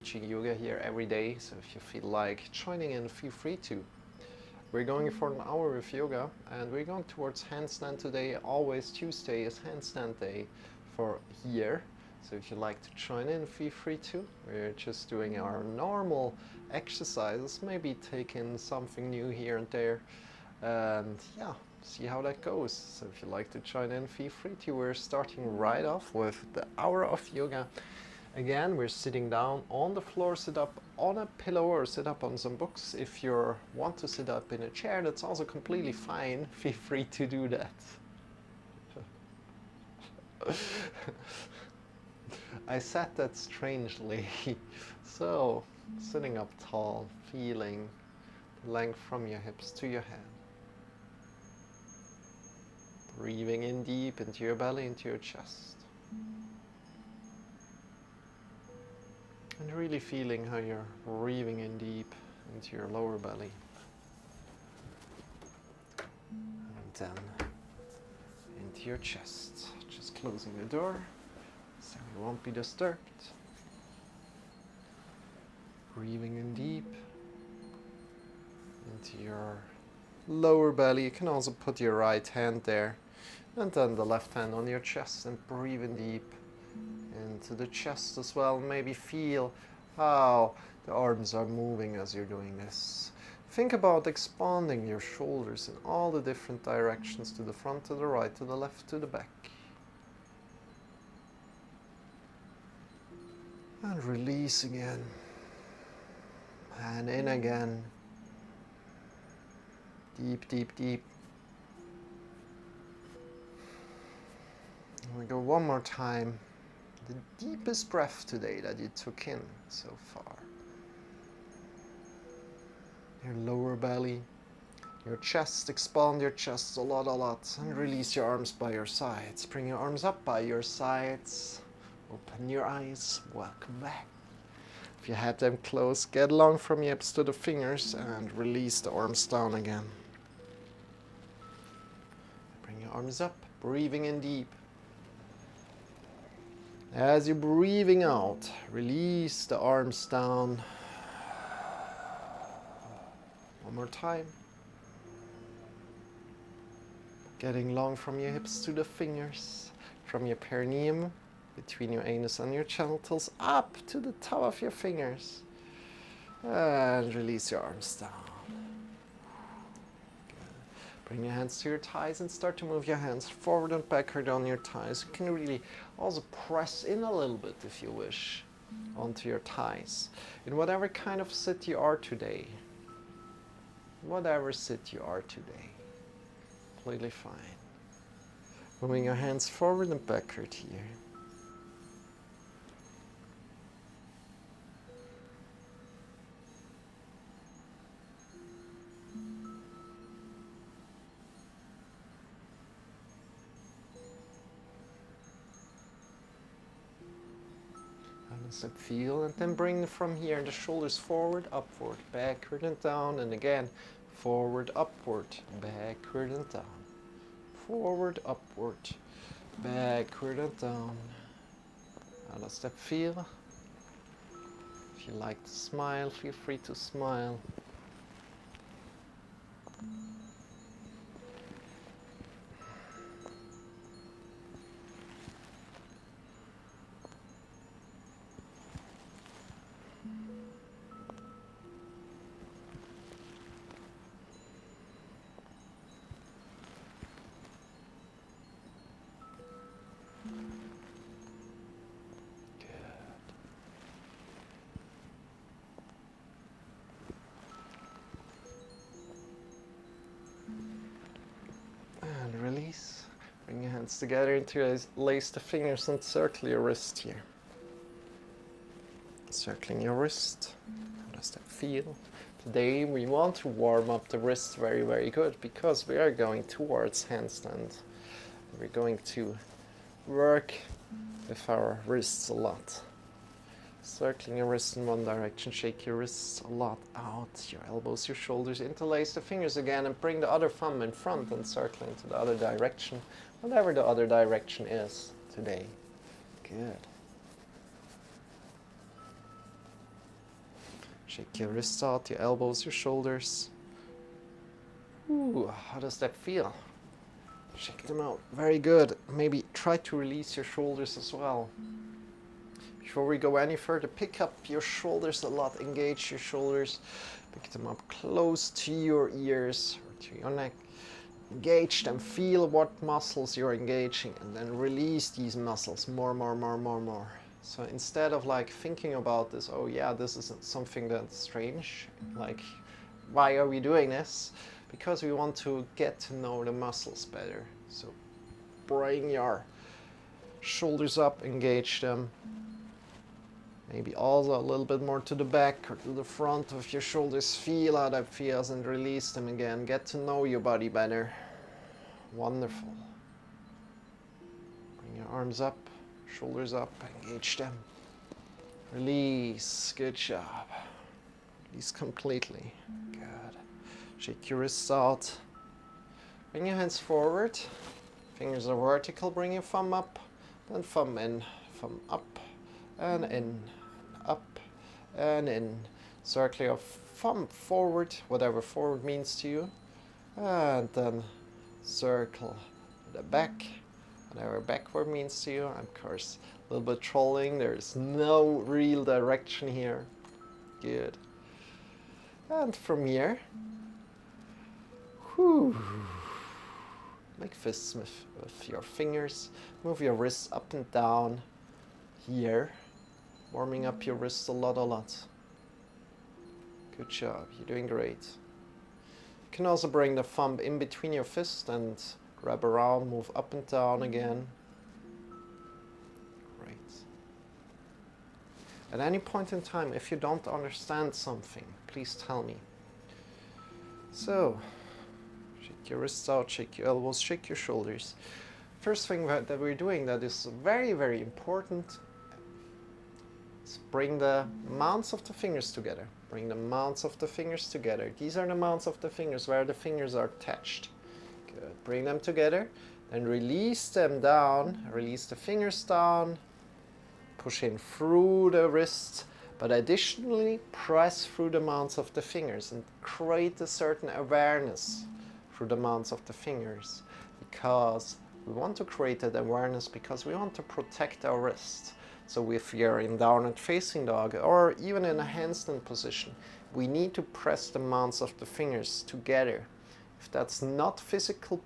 teaching yoga here every day, so if you feel like joining in, feel free to. We're going for an hour of yoga, and we're going towards handstand today. Always Tuesday is handstand day for here, so if you'd like to join in, feel free to. We're just doing our normal exercises, maybe taking something new here and there, and yeah, see how that goes. So if you'd like to join in, feel free to. We're starting right off with the hour of yoga. Again, we're sitting down on the floor. Sit up on a pillow or sit up on some books. If you want to sit up in a chair, that's also completely fine. Feel free to do that. I said that strangely. So, sitting up tall, feeling the length from your hips to your head. Breathing in deep into your belly, into your chest. And really feeling how you're breathing in deep into your lower belly. And then into your chest. Just closing the door so you won't be disturbed. Breathing in deep into your lower belly. You can also put your right hand there and then the left hand on your chest and breathe in deep into the chest as well. Maybe feel how the arms are moving as you're doing this. Think about expanding your shoulders in all the different directions, to the front, to the right, to the left, to the back. And release again. And in again. Deep, deep, deep. And we go one more time. The deepest breath today that you took in so far. Your lower belly, your chest, expand your chest a lot, and release your arms by your sides. Bring your arms up by your sides. Open your eyes, welcome back. If you had them closed, get along from your hips to the fingers and release the arms down again. Bring your arms up, breathing in deep. As you're breathing out, release the arms down. One more time. Getting long from your hips to the fingers, from your perineum, between your anus and your genitals, up to the top of your fingers. And release your arms down. Bring your hands to your thighs and start to move your hands forward and backward on your thighs. You can really also press in a little bit, if you wish, onto your thighs. In whatever kind of sit you are today. Whatever sit you are today. Completely fine. Moving your hands forward and backward here. So feel, and then bring from here the shoulders forward, upward, backward and down, and again forward, upward, backward and down, forward, upward, backward and down. How does that feel? If you like to smile, feel free to smile. Release. Bring your hands together to lace the fingers and circle your wrist here. Circling your wrist. How does that feel? Today we want to warm up the wrists very, very good because we are going towards handstand. We're going to work with our wrists a lot. Circling your wrists in one direction, shake your wrists a lot out, your elbows, your shoulders, interlace the fingers again and bring the other thumb in front and circle into the other direction, whatever the other direction is today. Good. Shake your wrists out, your elbows, your shoulders. Ooh, how does that feel? Shake them out. Very good. Maybe try to release your shoulders as well. Before we go any further, pick up your shoulders a lot. Engage your shoulders. Pick them up close to your ears or to your neck. Engage them. Feel what muscles you're engaging and then release these muscles. More. So instead of like thinking about this, oh yeah, this isn't something that's strange. Like, why are we doing this? Because we want to get to know the muscles better. So bring your shoulders up, engage them. Maybe also a little bit more to the back or to the front of your shoulders. Feel how that feels and release them again. Get to know your body better. Wonderful. Bring your arms up, shoulders up, engage them. Release. Good job. Release completely. Good. Shake your wrists out. Bring your hands forward. Fingers are vertical. Bring your thumb up. Then thumb in. Thumb up and in. Up and in. Circle your thumb forward, whatever forward means to you. And then circle the back, whatever backward means to you. Of course, a little bit trolling. There is no real direction here. Good. And from here, make fists with your fingers. Move your wrists up and down here. Warming up your wrists a lot. Good job. You're doing great. You can also bring the thumb in between your fists and grab around, move up and down again. Great. At any point in time, if you don't understand something, please tell me. So, shake your wrists out, shake your elbows, shake your shoulders. First thing that we're doing that is very important is bring the mounts of the fingers together. Bring the mounts of the fingers together. These are the mounts of the fingers where the fingers are attached. Good. Bring them together, then release them down, release the fingers down, push in through the wrist, but additionally press through the mounts of the fingers and create a certain awareness through the mounts of the fingers, because we want to create that awareness because we want to protect our wrist. So if you're in downward facing dog or even in a handstand position, we need to press the mounts of the fingers together. If that's not physically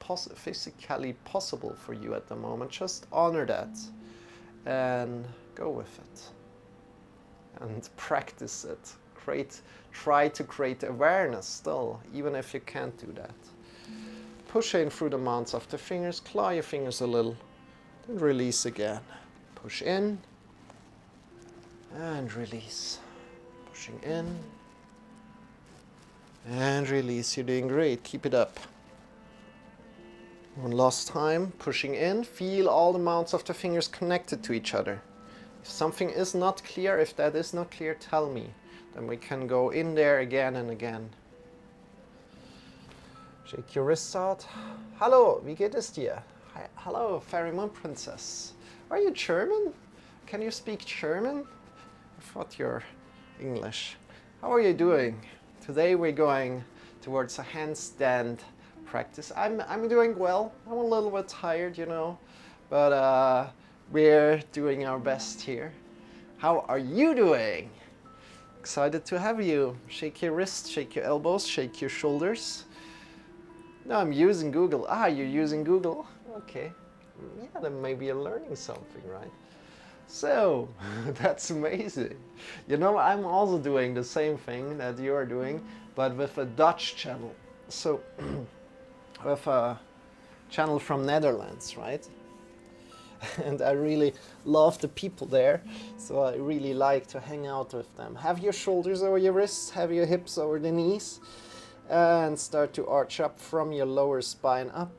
possible for you at the moment, just honor that and go with it and practice it. Try to create awareness still, even if you can't do that. Push in through the mounts of the fingers, claw your fingers a little, then release again. Push in and release. Pushing in and release. You're doing great. Keep it up. One last time. Pushing in. Feel all the mounts of the fingers connected to each other. If something is not clear, if that is not clear, tell me. Then we can go in there again and again. Shake your wrists out. Hallo, wie geht es dir? Hello, Fairy Moon Princess. Are you German? Can you speak German? I thought you're English. How are you doing? Today we're going towards a handstand practice. I'm doing well. I'm a little bit tired, you know, but we're doing our best here. How are you doing? Excited to have you. Shake your wrists, shake your elbows, shake your shoulders. No, I'm using Google. Ah, you're using Google? Okay. Yeah, then maybe you're learning something, right? So, that's amazing. You know, I'm also doing the same thing that you're doing, but with a Dutch channel. So, with a channel from Netherlands, right? And I really love the people there, so I really like to hang out with them. Have your shoulders over your wrists, have your hips over the knees, and start to arch up from your lower spine up.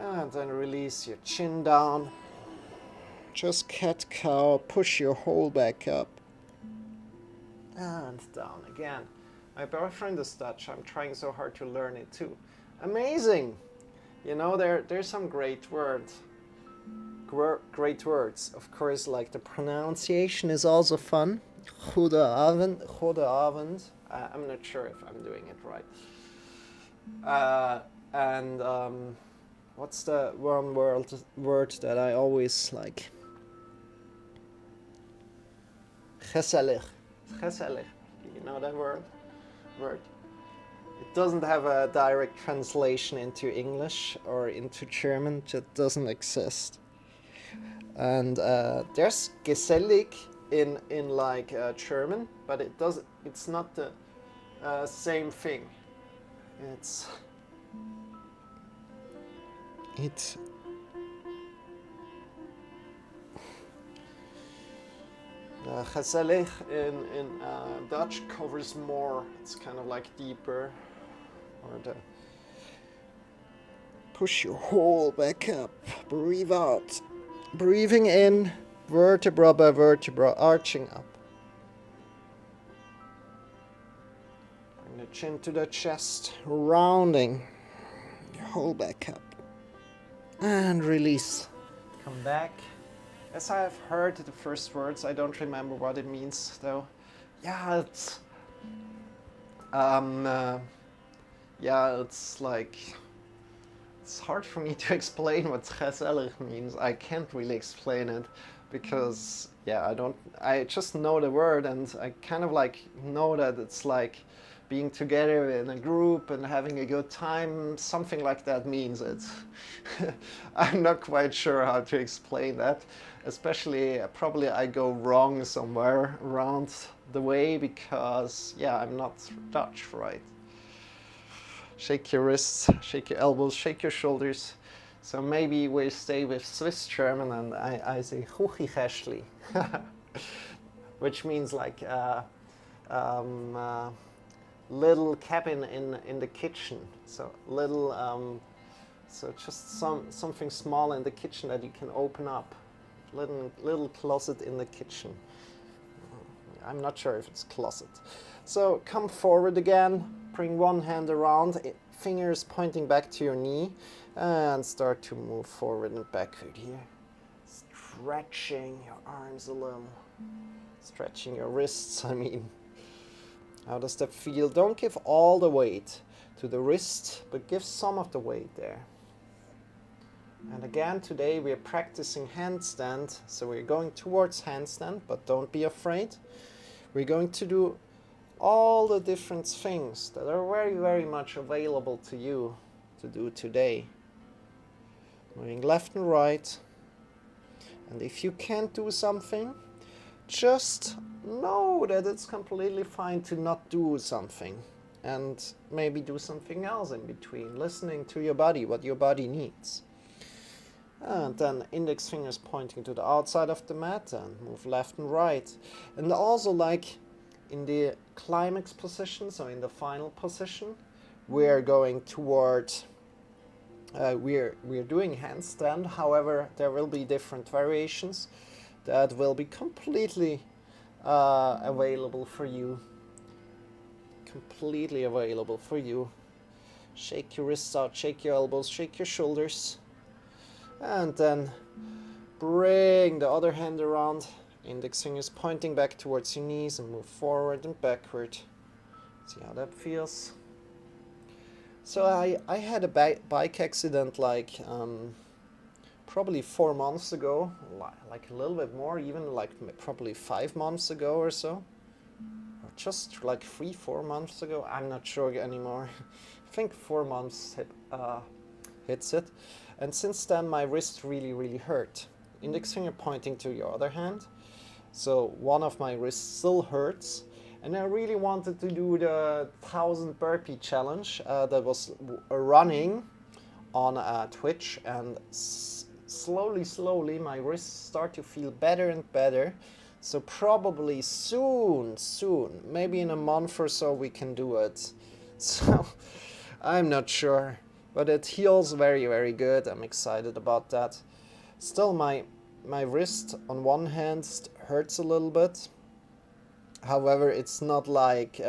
And then release your chin down. Just cat-cow, push your whole back up. And down again. My boyfriend is Dutch, I'm trying so hard to learn it too. Amazing! You know, there's some great words. great words. Of course, like the pronunciation is also fun. Goedenavond. I'm not sure if I'm doing it right. And what's the one word that I always like? Gezellig. Gezellig. Do you know that word? It doesn't have a direct translation into English or into German. It doesn't exist. And there's gesellig in like German, but it's not the same thing. It's gezellig in Dutch covers more. It's kind of like deeper, or the push your whole back up, breathe out, breathing in, vertebra by vertebra, arching up. Bring the chin to the chest, rounding your whole back up, and release. Come back. As I have heard the first words, I don't remember what it means though. Yeah, it's it's like, it's hard for me to explain what gezellig means. I can't really explain it because I just know the word, and I kind of like know that it's like being together in a group and having a good time, something like that means it. I'm not quite sure how to explain that. Especially, probably I go wrong somewhere around the way because, I'm not Dutch, right? Shake your wrists, shake your elbows, shake your shoulders. So maybe we stay with Swiss German and I say Huchichäschli, which means like little cabin in the kitchen. So little, so just something small in the kitchen that you can open up. Little closet in the kitchen. I'm not sure if it's closet. So come forward again, bring one hand around, fingers pointing back to your knee, and start to move forward and backward here. Stretching your arms a little, stretching your wrists, I mean. How does that feel? Don't give all the weight to the wrist, but give some of the weight there. And again, today we're practicing handstand, so we're going towards handstand, but don't be afraid. We're going to do all the different things that are very, very much available to you to do today. Moving left and right. And if you can't do something, just know that it's completely fine to not do something. And maybe do something else in between, listening to your body, what your body needs. And then index fingers pointing to the outside of the mat and move left and right. And also like in the climax position, so in the final position, we're going toward, we're doing handstand. However, there will be different variations that will be completely available for you. Completely available for you. Shake your wrists out, shake your elbows, shake your shoulders. And then bring the other hand around, index fingers pointing back towards your knees, and move forward and backward. See how that feels. So I had a bike accident like probably 4 months ago, like a little bit more, even like probably 5 months ago or so. Or just like 3-4 months ago, I'm not sure anymore. I think 4 months hits it. And since then, my wrist really, really hurt. Index finger pointing to your other hand. So one of my wrists still hurts. And I really wanted to do the 1000 burpee challenge that was running on Twitch. And slowly, my wrists start to feel better and better. So probably soon, maybe in a month or so, we can do it. So I'm not sure. But it heals very, very good. I'm excited about that. Still, my wrist on one hand hurts a little bit. However, it's not like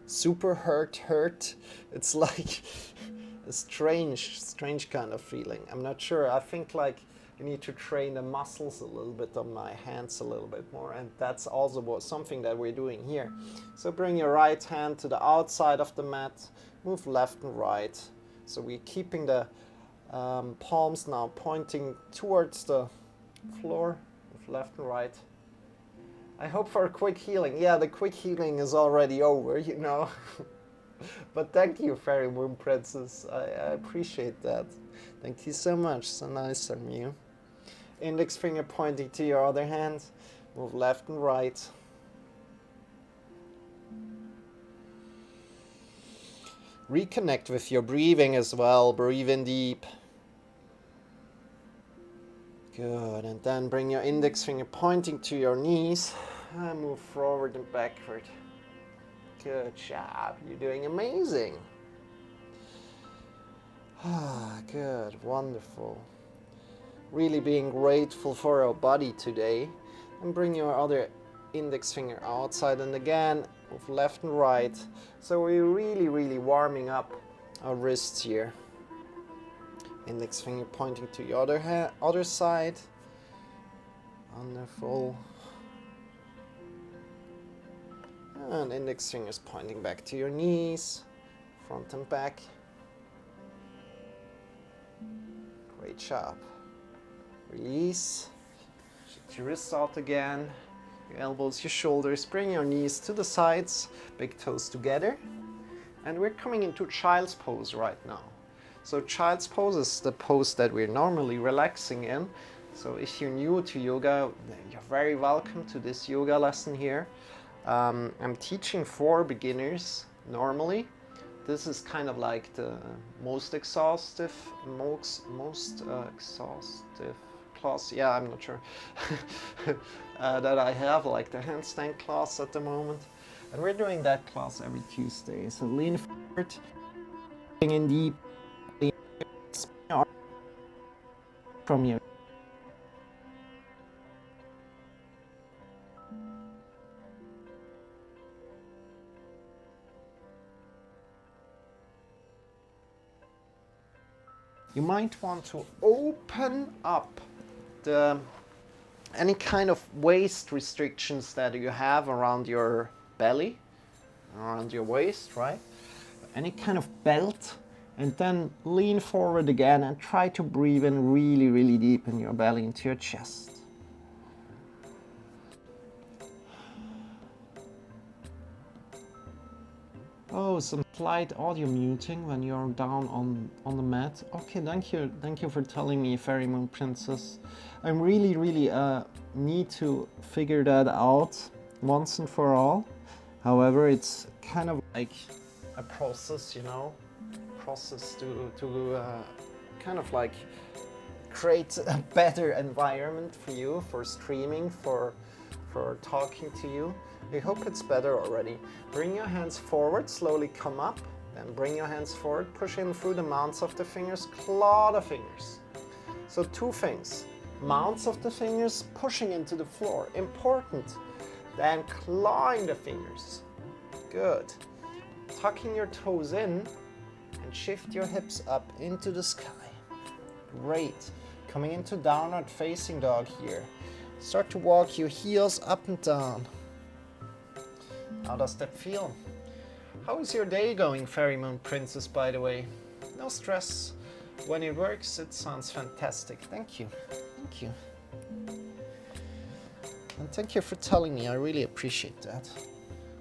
super hurt. It's like a strange kind of feeling. I'm not sure. I think like I need to train the muscles a little bit on my hands a little bit more, and that's also something that we're doing here. So bring your right hand to the outside of the mat, move left and right. So we're keeping the palms now pointing towards the floor, with left and right. I hope for a quick healing. Yeah, the quick healing is already over, you know. But thank you, Fairy Moon Princess. I appreciate that. Thank you so much. So nice from you. Index finger pointing to your other hand. Move left and right. Reconnect with your breathing as well. Breathe in deep. Good. And then bring your index finger pointing to your knees. And move forward and backward. Good job. You're doing amazing. Ah, good. Wonderful. Really being grateful for our body today. And bring your other index finger outside, and again move left and right. So we're really warming up our wrists here. Index finger pointing to your other side. Wonderful. And index fingers pointing back to your knees, front and back. Great job. Release. Shake your wrists out again. Your elbows, your shoulders. Bring your knees to the sides. Big toes together. And we're coming into child's pose right now. So child's pose is the pose that we're normally relaxing in. So if you're new to yoga, you're very welcome to this yoga lesson here. I'm teaching for beginners normally. This is kind of like the most exhaustive class. Yeah, I'm not sure that I have, like the handstand class at the moment. And we're doing that class every Tuesday. So lean forward, in deep, from your you might want to open up any kind of waist restrictions that you have around your belly, around your waist, right? Any kind of belt, and then lean forward again and try to breathe in really deep in your belly into your chest. Oh, some slight audio muting when you're down on the mat. Okay, thank you for telling me, Fairy Moon Princess. I'm really need to figure that out once and for all. However, it's kind of like a process, you know, to kind of like create a better environment for you, for streaming, for talking to you. I hope it's better already. Bring your hands forward, slowly come up, then bring your hands forward, push in through the mounts of the fingers, claw the fingers. So two things, mounts of the fingers, pushing into the floor, important. Then clawing the fingers, good. Tucking your toes in and shift your hips up into the sky. Great. Coming into downward facing dog here. Start to walk your heels up and down. How does that feel? How is your day going, Fairy Moon Princess, by the way? No stress. When it works, it sounds fantastic. Thank you. Thank you. And thank you for telling me. I really appreciate that.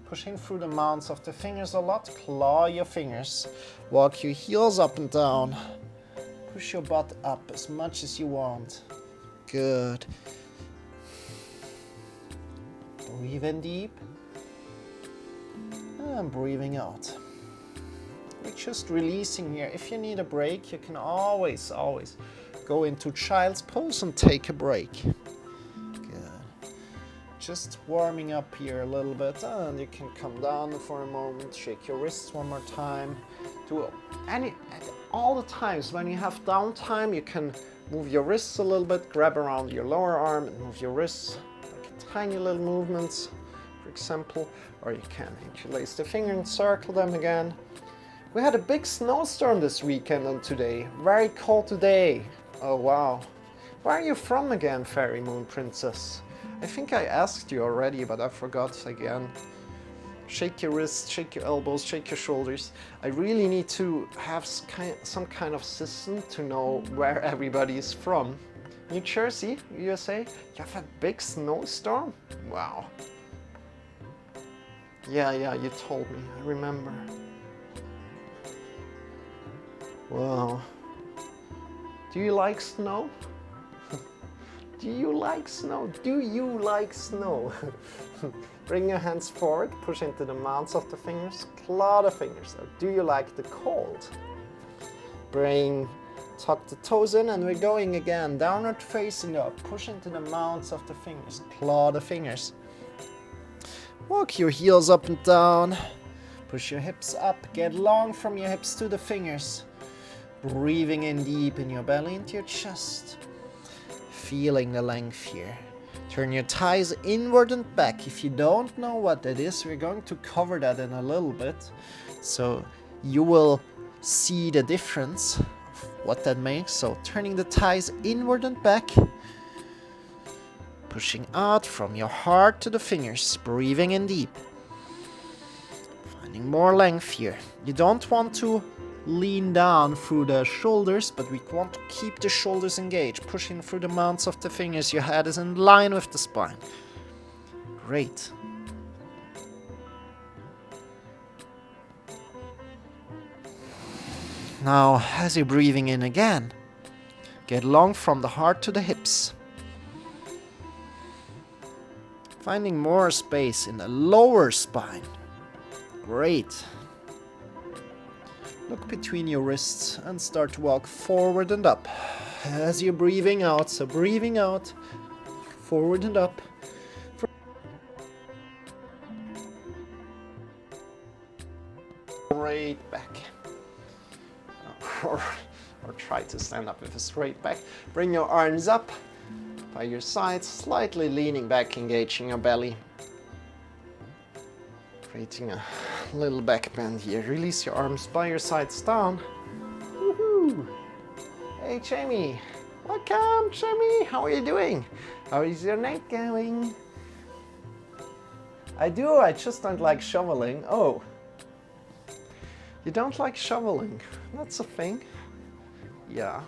Pushing through the mounts of the fingers a lot. Claw your fingers. Walk your heels up and down. Push your butt up as much as you want. Good. Breathe in deep. And breathing out. We're just releasing here. If you need a break, you can always go into child's pose and take a break. Good. Just warming up here a little bit, and you can come down for a moment, shake your wrists one more time. Do all the times when you have downtime, you can move your wrists a little bit, grab around your lower arm and move your wrists, like tiny little movements, for example, or you can interlace the finger and circle them again. We had a big snowstorm this weekend and today. Very cold today. Oh wow. Where are you from again, Fairy Moon Princess? I think I asked you already, but I forgot again. Shake your wrists, shake your elbows, shake your shoulders. I really need to have some kind of system to know where everybody is from. New Jersey, USA? You have a big snowstorm? Wow. Yeah, you told me, I remember. Wow. Do you like snow? Do you like snow? Do you like snow? Bring your hands forward, push into the mounts of the fingers, claw the fingers out. Do you like the cold? Tuck the toes in and we're going again. Downward facing up, push into the mounts of the fingers, claw the fingers. Walk your heels up and down, push your hips up, get long from your hips to the fingers. Breathing in deep in your belly into your chest. Feeling the length here. Turn your thighs inward and back. If you don't know what that is, we're going to cover that in a little bit. So you will see the difference of what that makes. So turning the thighs inward and back. Pushing out from your heart to the fingers. Breathing in deep. Finding more length here. You don't want to lean down through the shoulders, but we want to keep the shoulders engaged, pushing through the mounts of the fingers. Your head is in line with the spine. Great. Now, as you're breathing in again, get long from the heart to the hips. Finding more space in the lower spine. Great. Look between your wrists and start to walk forward and up as you're breathing out. So breathing out, forward and up. Straight back. Or try to stand up with a straight back. Bring your arms up by your sides, slightly leaning back, engaging your belly. Creating a little back bend here. Release your arms by your sides down. Woohoo! Hey Jamie! Welcome Jamie! How are you doing? How is your night going? I just don't like shoveling. Oh. You don't like shoveling? That's a thing. Yeah.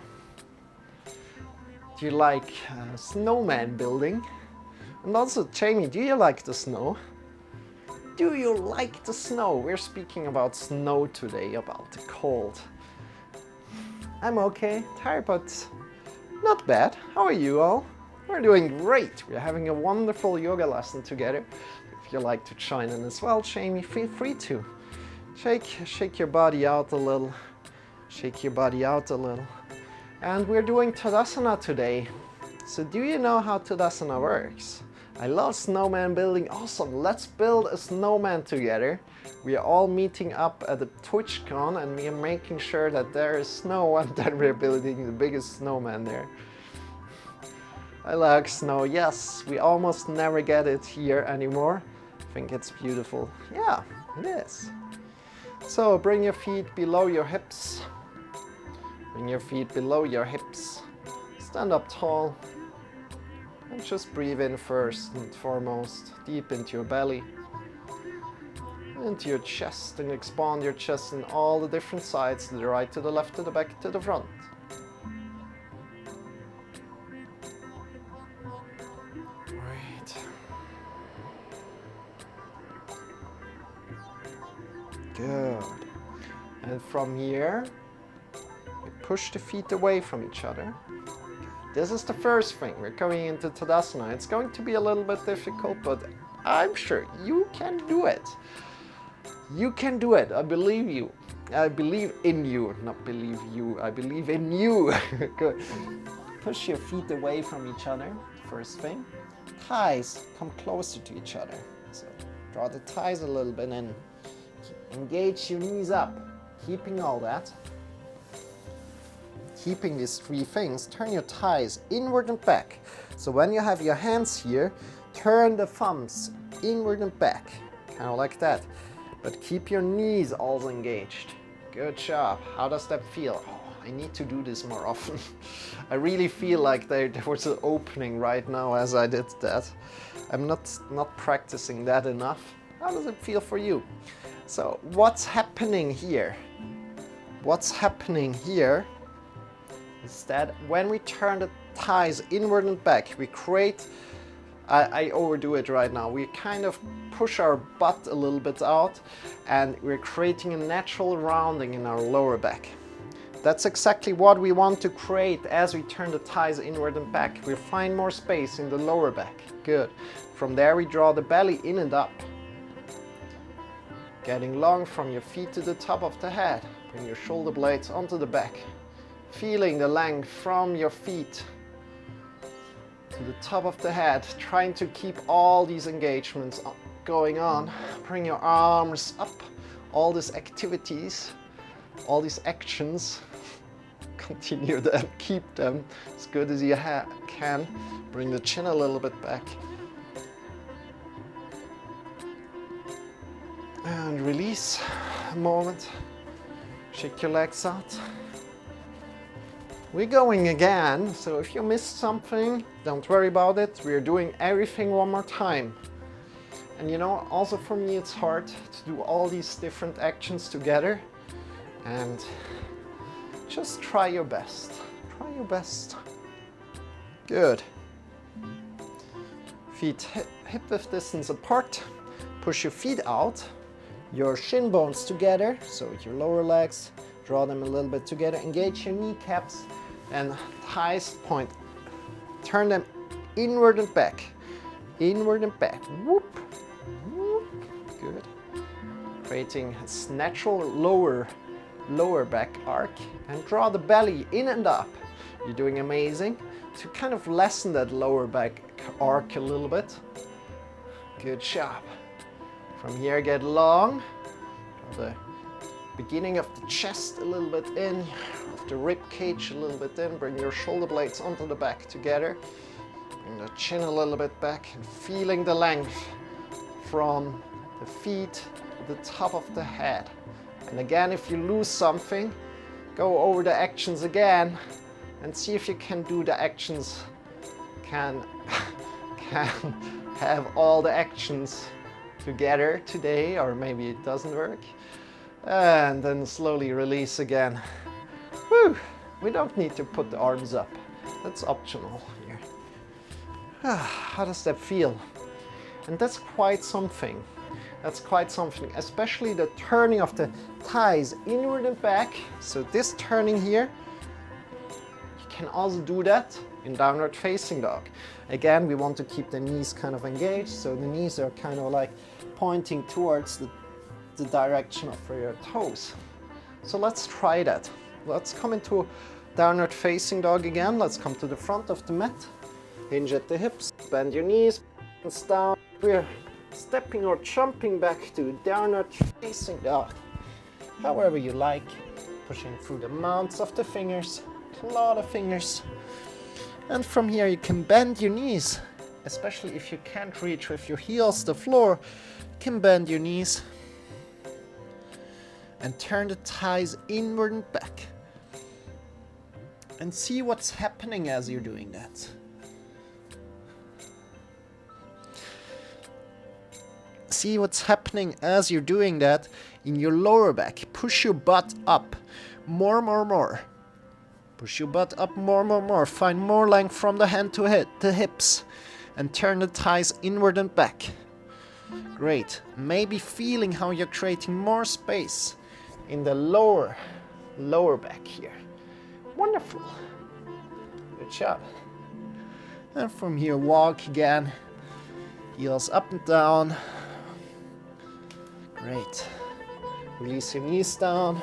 Do you like snowman building? And also Jamie, do you like the snow? Do you like the snow? We're speaking about snow today, about the cold. I'm okay, tired but not bad. How are you all? We're doing great. We're having a wonderful yoga lesson together. If you like to join in as well, Jamie, feel free to. Shake your body out a little. Shake your body out a little. And we're doing Tadasana today. So do you know how Tadasana works? I love snowman building. Awesome, let's build a snowman together. We are all meeting up at the TwitchCon and we are making sure that there is snow and then we're building the biggest snowman there. I like snow, yes, we almost never get it here anymore. I think it's beautiful. Yeah, it is. So bring your feet below your hips. Bring your feet below your hips. Stand up tall. And just breathe in first and foremost, deep into your belly, into your chest, and expand your chest in all the different sides, to the right, to the left, to the back, to the front. Great. Good. And from here, we push the feet away from each other. This is the first thing. We're going into Tadasana. It's going to be a little bit difficult, but I'm sure you can do it. You can do it. I believe you. I believe in you. Not believe you. I believe in you. Good. Push your feet away from each other. First thing. Thighs come closer to each other. So draw the thighs a little bit in. Engage your knees up. Keeping all that. Keeping these three things, turn your thighs inward and back. So when you have your hands here, turn the thumbs inward and back, kind of like that. But keep your knees also engaged. Good job. How does that feel? Oh, I need to do this more often. I really feel like there was an opening right now as I did that. I'm not practicing that enough. How does it feel for you? So what's happening here? What's happening here is that when we turn the thighs inward and back, we create, I overdo it right now, we kind of push our butt a little bit out and we're creating a natural rounding in our lower back. That's exactly what we want to create as we turn the thighs inward and back. We find more space in the lower back. Good. From there we draw the belly in and up. Getting long from your feet to the top of the head. Bring your shoulder blades onto the back. Feeling the length from your feet to the top of the head. Trying to keep all these engagements going on. Bring your arms up. All these activities, all these actions, continue them, keep them as good as you can. Bring the chin a little bit back. And release a moment. Shake your legs out. We're going again, so if you missed something, don't worry about it. We're doing everything one more time. And you know, also for me it's hard to do all these different actions together. And just try your best. Try your best. Good. Feet hip width distance apart. Push your feet out. Your shin bones together. So your lower legs, draw them a little bit together. Engage your kneecaps and thighs point. Turn them inward and back. Inward and back. Whoop. Whoop. Good. Creating a natural lower back arc and draw the belly in and up. You're doing amazing. To kind of lessen that lower back arc a little bit. Good job. From here get long. Draw the beginning of the chest a little bit in, of the rib cage a little bit in. Bring your shoulder blades onto the back together. Bring the chin a little bit back and feeling the length from the feet to the top of the head. And again, if you lose something, go over the actions again and see if you can do the actions, can have all the actions together today, or maybe it doesn't work. And then slowly release again. Whew. We don't need to put the arms up. That's optional here. How does that feel? And that's quite something. That's quite something, especially the turning of the thighs inward and back. So this turning here, you can also do that in downward facing dog. Again, we want to keep the knees kind of engaged, so the knees are kind of like pointing towards the direction of your toes. So let's try that. Let's come into downward facing dog again. Let's come to the front of the mat. Hinge at the hips, bend your knees, hands down. We're stepping or jumping back to downward facing dog. However you like. Pushing through the mounts of the fingers, claw the fingers. And from here you can bend your knees, especially if you can't reach with your heels the floor. You can bend your knees and turn the thighs inward and back. And see what's happening as you're doing that. See what's happening as you're doing that in your lower back. Push your butt up. More. Push your butt up more. Find more length from the hand to head, the hips. And turn the thighs inward and back. Great. Maybe feeling how you're creating more space in the lower back here. Wonderful. Good job. And from here, walk again. Heels up and down. Great. Release your knees down.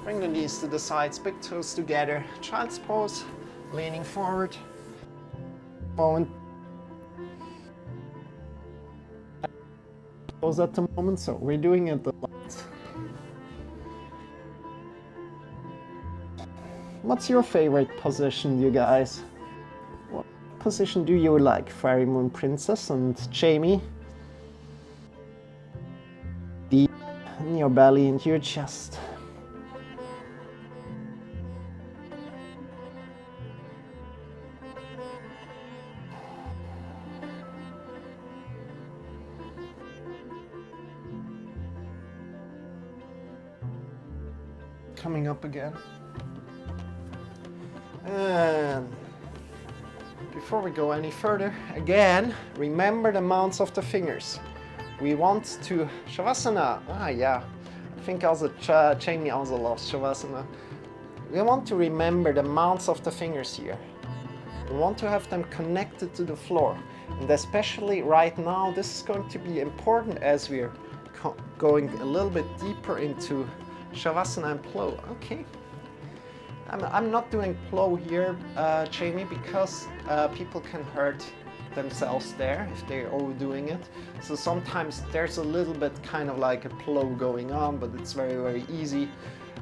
Bring the knees to the sides, big toes together. Child's pose, leaning forward. Moment. Pose at the moment, so we're doing it a lot. What's your favorite position, you guys? What position do you like, Fairy Moon Princess and Jamie? Deep in your belly, into your chest. coming up again. And before we go any further, again, remember the mounts of the fingers. We want to Shavasana. Yeah, I think also Jamie also loves Shavasana. We want to remember the mounts of the fingers here. We want to have them connected to the floor. And especially right now, this is going to be important as we're going a little bit deeper into Shavasana and plow. Okay. I'm not doing plow here, Jamie, because people can hurt themselves there if they're overdoing it. So sometimes there's a little bit kind of like a plow going on, but it's very, very easy.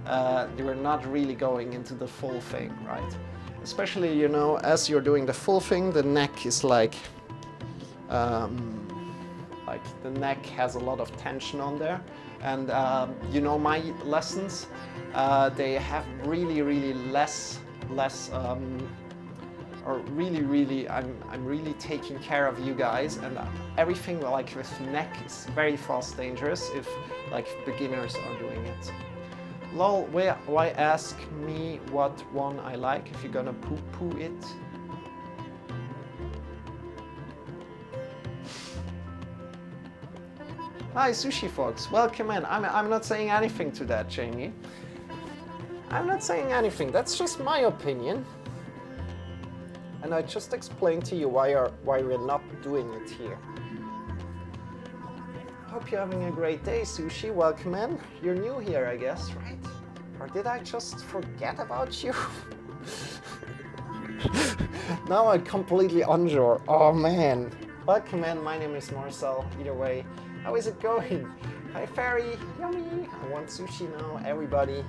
We're not really going into the full thing, right? Especially, you know, as you're doing the full thing, the neck is like the neck has a lot of tension on there. And you know, my lessons, they have really less or really I'm really taking care of you guys, and everything like with neck is very fast dangerous if like beginners are doing it. Lol, why ask me what one I like if you're gonna poo-poo it? Hi, Sushi Fox, welcome in. I'm not saying anything to that, Jamie. I'm not saying anything, that's just my opinion. And I just explained to you why we're not doing it here. Hope you're having a great day, Sushi, welcome in. You're new here, I guess, right? Or did I just forget about you? Now I'm completely unsure, oh man. Welcome in, my name is Marcel, either way. How is it going? Hi Fairy, yummy! I want sushi now, everybody,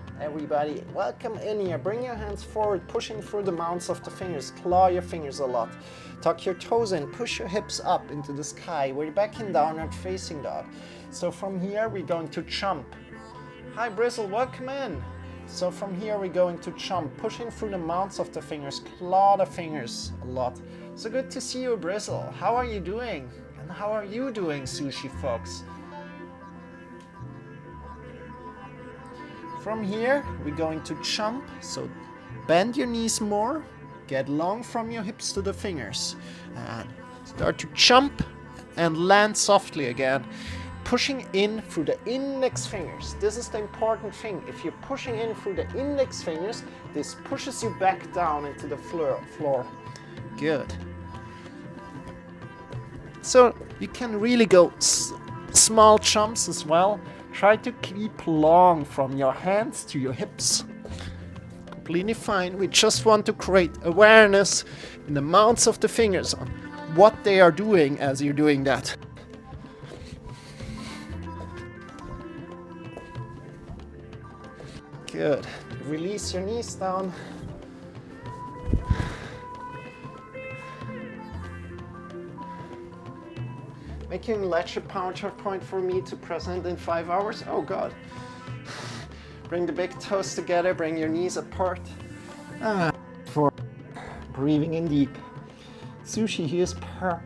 welcome in here. Bring your hands forward, pushing through the mounts of the fingers. Claw your fingers a lot. Tuck your toes in, push your hips up into the sky. We're back in downward facing dog. So from here we're going to jump. Hi Brizzle, welcome in. So from here we're going to jump, pushing through the mounts of the fingers. Claw the fingers a lot. So good to see you, Brizzle. How are you doing? And how are you doing, Sushi Fox? From here, we're going to jump, so bend your knees more, get long from your hips to the fingers, and start to jump and land softly again, pushing in through the index fingers. This is the important thing. If you're pushing in through the index fingers, this pushes you back down into the floor. Good. So you can really go small jumps as well. Try to keep long from your hands to your hips. Completely fine. We just want to create awareness in the mounts of the fingers on what they are doing as you're doing that. Good. Release your knees down. Making lecture PowerPoint for me to present in 5 hours? Oh God. Bring the big toes together, bring your knees apart. For breathing in deep. Sushi, he is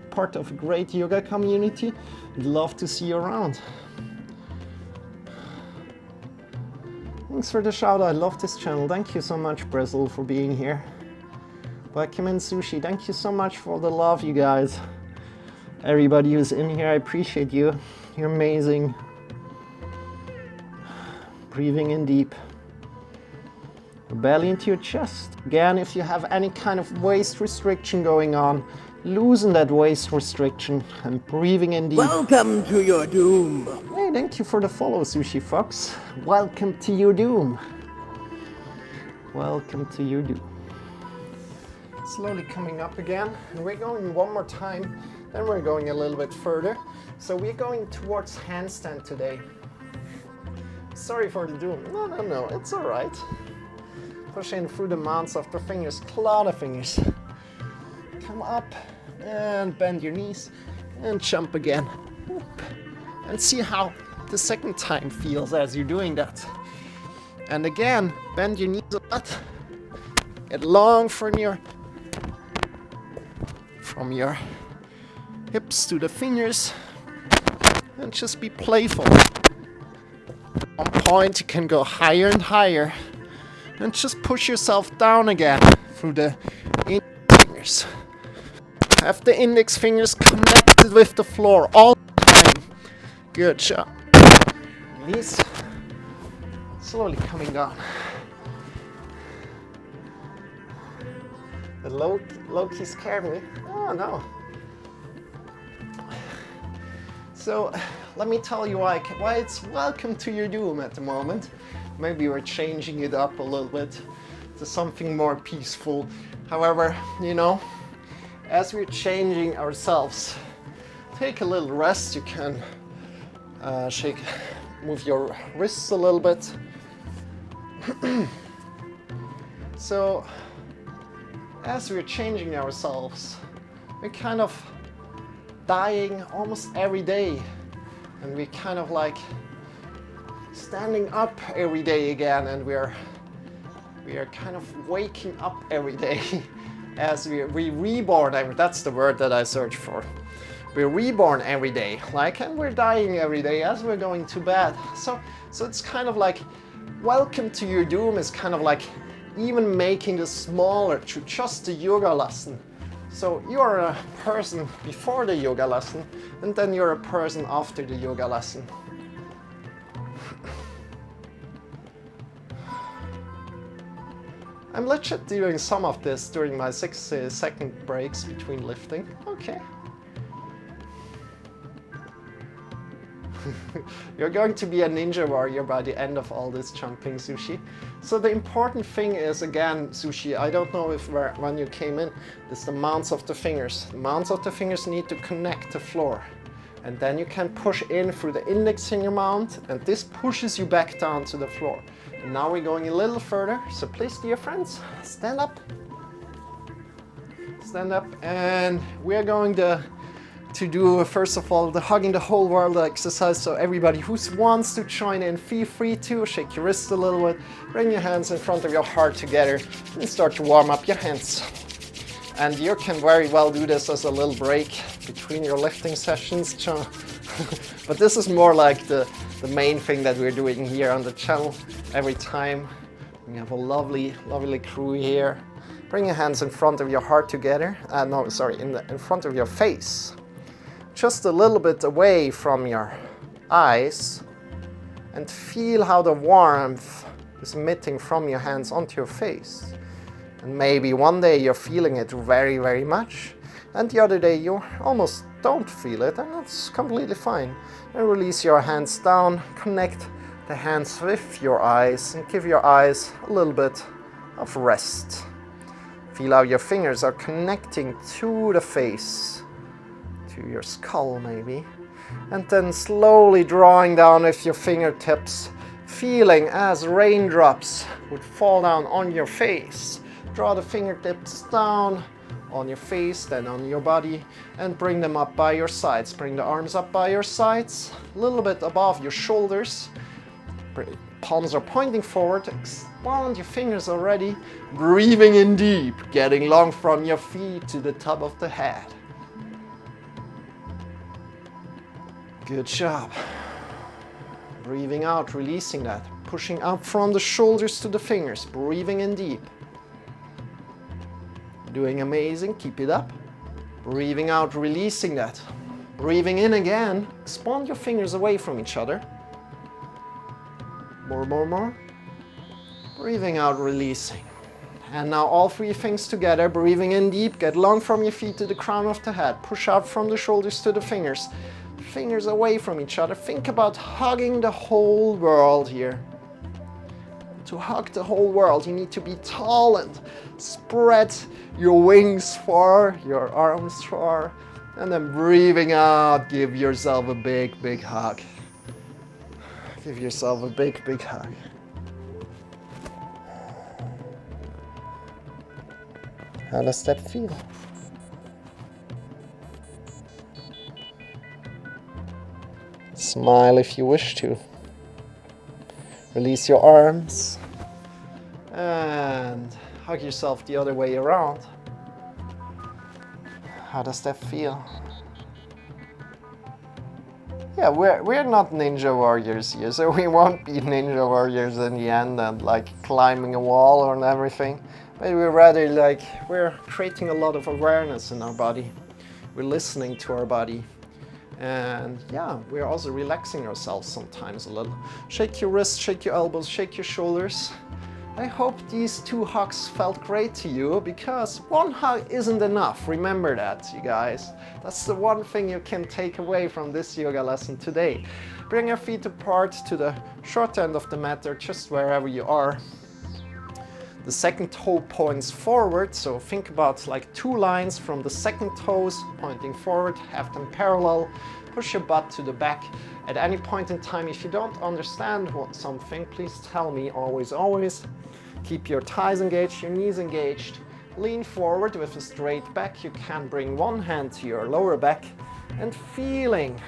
part of a great yoga community. We'd love to see you around. Thanks for the shout out, I love this channel. Thank you so much, Brizzle, for being here. Welcome in, Sushi. Thank you so much for the love, you guys. Everybody who's in here, I appreciate you. You're amazing. Breathing in deep. Your belly into your chest. Again, if you have any kind of waist restriction going on, loosen that waist restriction and breathing in deep. Welcome to your doom. Hey, thank you for the follow, Sushi Fox. Welcome to your doom. Welcome to your doom. Slowly coming up again. And we're going one more time. Then we're going a little bit further. So we're going towards handstand today. Sorry for the doom. No, it's all right. Push in through the mounts of the fingers, claw the fingers. Come up and bend your knees and jump again. And see how the second time feels as you're doing that. And again, bend your knees a lot. Get long from your hips to the fingers, and just be playful. At one point you can go higher and higher. and just push yourself down again through the index fingers. Have the index fingers connected with the floor all the time. Good job. Release. Slowly coming down. The low-key scared me. Oh no. So let me tell you why it's welcome to your doom at the moment. Maybe we're changing it up a little bit to something more peaceful. However, you know, as we're changing ourselves, take a little rest. You can move your wrists a little bit. So, as we're changing ourselves, we're kind of dying almost every day, and we're kind of like standing up every day again, and we are kind of waking up every day as we reborn. That's the word that I search for. We're reborn every day, and we're dying every day as we're going to bed. So it's kind of like welcome to your doom is kind of like even making this smaller to just the yoga lesson. So you're a person before the yoga lesson, and then you're a person after the yoga lesson. I'm legit doing some of this during my 6-second breaks between lifting. Okay. You're going to be a ninja warrior by the end of all this jumping, Sushi. So the important thing is, again, Sushi, I don't know if when you came in, is the mounts of the fingers. The mounts of the fingers need to connect the floor. And then you can push in through the index finger mount, and this pushes you back down to the floor. And now we're going a little further. So please, dear friends, stand up. Stand up, and we're going to do, first of all, the hugging the whole world exercise. So everybody who wants to join in, feel free to shake your wrists a little bit, bring your hands in front of your heart together, and start to warm up your hands. And you can very well do this as a little break between your lifting sessions. But this is more like the main thing that we're doing here on the channel every time. We have a lovely, lovely crew here. Bring your hands in front of your heart together. In front of your face. Just a little bit away from your eyes, and feel how the warmth is emitting from your hands onto your face. And maybe one day you're feeling it very, very much, and the other day you almost don't feel it, and that's completely fine. And release your hands down, connect the hands with your eyes, and give your eyes a little bit of rest. Feel how your fingers are connecting to the face, to your skull maybe, and then slowly drawing down with your fingertips, feeling as raindrops would fall down on your face. Draw the fingertips down on your face, then on your body, and bring them up by your sides. Bring the arms up by your sides, a little bit above your shoulders. Palms are pointing forward. Expand your fingers already. Breathing in deep, getting long from your feet to the top of the head. Good job. Breathing out, releasing that. Pushing up from the shoulders to the fingers. Breathing in deep. Doing amazing. Keep it up. Breathing out, releasing that. Breathing in again. Expand your fingers away from each other. More. Breathing out, releasing. And now all three things together. Breathing in deep. Get long from your feet to the crown of the head. Push out from the shoulders to the fingers. Fingers away from each other. Think about hugging the whole world here. To hug the whole world, you need to be tall and spread your wings far, your arms far, and then breathing out, give yourself a big, big hug. Give yourself a big, big hug. How does that feel? Smile if you wish to. Release your arms and hug yourself the other way around. How does that feel? Yeah, we're not ninja warriors here, so we won't be ninja warriors in the end and like climbing a wall or everything. But we're rather like, we're creating a lot of awareness in our body. We're listening to our body. And yeah, we're also relaxing ourselves sometimes a little. Shake your wrists, shake your elbows, shake your shoulders. I hope these 2 hugs felt great to you, because 1 hug isn't enough. Remember that, you guys. That's the one thing you can take away from this yoga lesson today. Bring your feet apart to the short end of the mat or just wherever you are. The second toe points forward, so think about like 2 lines from the second toes pointing forward, have them parallel. Push your butt to the back. At any point in time, if you don't understand something, please tell me, always, always. Keep your thighs engaged, your knees engaged. Lean forward with a straight back. You can bring 1 hand to your lower back and feeling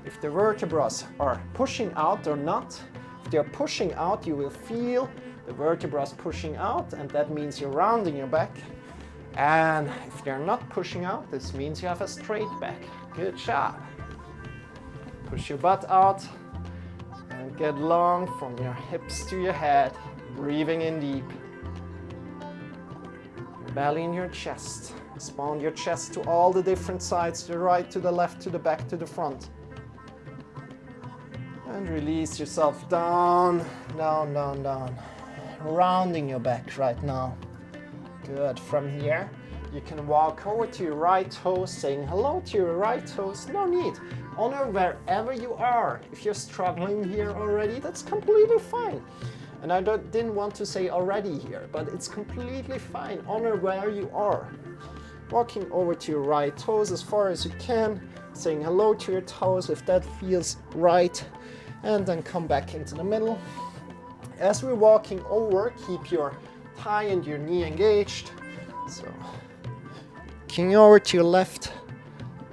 if the vertebrae are pushing out or not. If they're pushing out, you will feel the vertebrae pushing out, and that means you're rounding your back. And if they're not pushing out, this means you have a straight back. Good job. Push your butt out and get long from your hips to your head. Breathing in deep. Your belly in your chest. Expand your chest to all the different sides, to the right, to the left, to the back, to the front. And release yourself down, down, down, down. Rounding your back right now. Good. From here, you can walk over to your right toes, saying hello to your right toes. No need. Honor wherever you are. If you're struggling here already, that's completely fine. And I didn't want to say already here, but it's completely fine. Honor where you are. Walking over to your right toes as far as you can, saying hello to your toes if that feels right, and then come back into the middle. As we're walking over, keep your thigh and your knee engaged. So, walking over to your left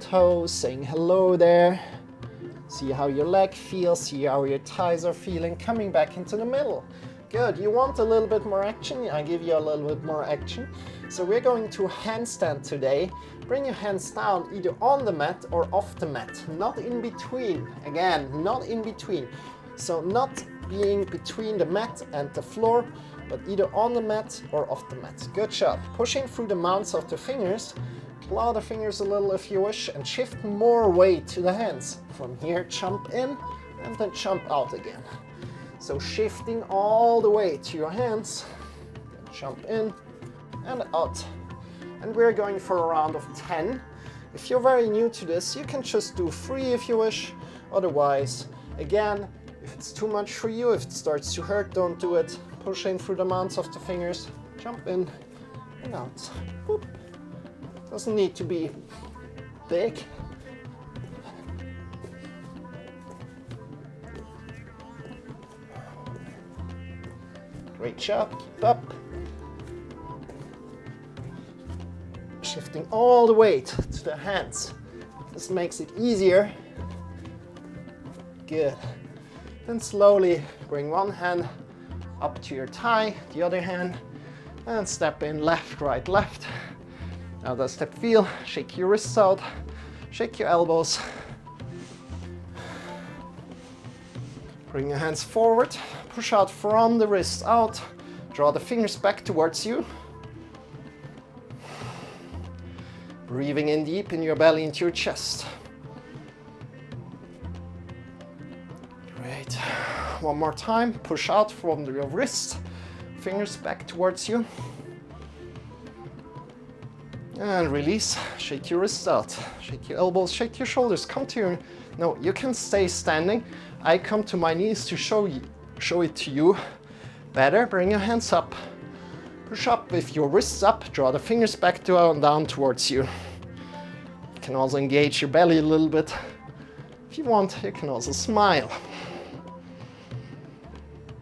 toe, saying hello there. See how your leg feels, see how your thighs are feeling, coming back into the middle. Good, you want a little bit more action? I give you a little bit more action. So we're going to handstand today. Bring your hands down either on the mat or off the mat, not in between. Again, not in between. So not being between the mat and the floor, but either on the mat or off the mat. Good job. Pushing through the mounts of the fingers. Claw the fingers a little if you wish and shift more weight to the hands. From here, jump in and then jump out again. So shifting all the way to your hands, then jump in and out. And we're going for a round of 10. If you're very new to this, you can just do 3 if you wish. Otherwise, again, if it's too much for you, if it starts to hurt, don't do it. Pushing through the mounts of the fingers, jump in and out. Boop. Doesn't need to be big. Great job, keep up. Shifting all the weight to the hands. This makes it easier. Good. Then slowly bring one hand up to your thigh, the other hand, and step in left, right, left. How does that feel? Shake your wrists out, shake your elbows. Bring your hands forward, push out from the wrists out, draw the fingers back towards you. Breathing in deep in your belly into your chest. Great. One more time, push out from your wrists, fingers back towards you. And release, shake your wrists out, shake your elbows, shake your shoulders, come to your, no, you can stay standing. I come to my knees to show it to you better. Bring your hands up, push up with your wrists up, draw the fingers back down towards you. You can also engage your belly a little bit. If you want, you can also smile.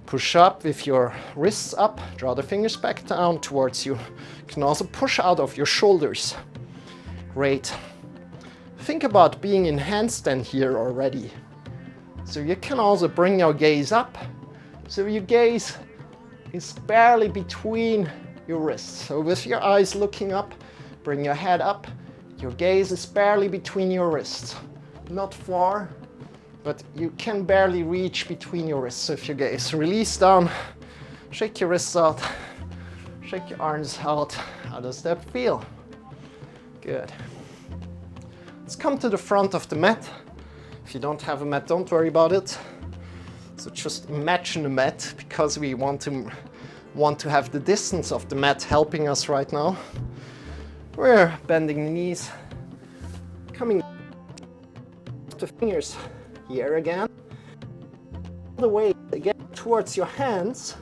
Push up with your wrists up, draw the fingers back down towards you. You can also push out of your shoulders. Great. Think about being in handstand here already. So you can also bring your gaze up. So your gaze is barely between your wrists. So with your eyes looking up, bring your head up. Your gaze is barely between your wrists. Not far, but you can barely reach between your wrists. So if your gaze release down, shake your wrists out, shake your arms out. How does that feel? Good. Let's come to the front of the mat. If you don't have a mat, don't worry about it. So just imagine a mat, because we want to have the distance of the mat helping us right now. We're bending the knees, coming the fingers here again, all the way again towards your hands.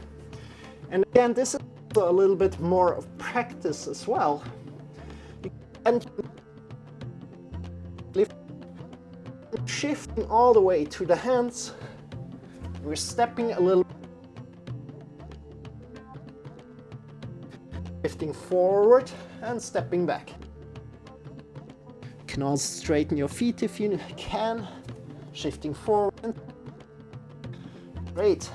And again, this is a little bit more of practice as well. And shifting all the way to the hands. We're stepping a little, shifting forward and stepping back. You can also straighten your feet if you can, shifting forward. Great.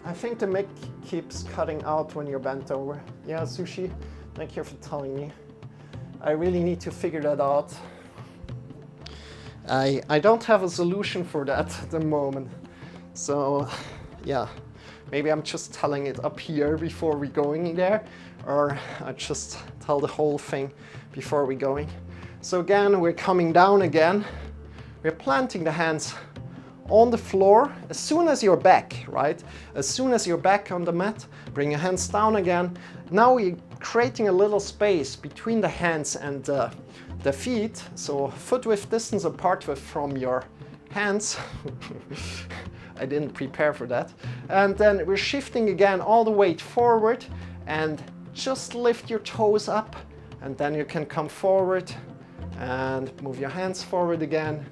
I think the mic keeps cutting out when you're bent over. Yeah, Sushi, thank you for telling me. I really need to figure that out. I don't have a solution for that at the moment. So, yeah, maybe I'm just telling it up here before we going there, or I just tell the whole thing before we going. So again, we're coming down again. We're planting the hands on the floor as soon as you're back, right? As soon as you're back on the mat, bring your hands down again. Now we're creating a little space between the hands and the feet, so foot width distance apart from your hands. I didn't prepare for that. And then we're shifting again all the weight forward, and just lift your toes up, and then you can come forward and move your hands forward again.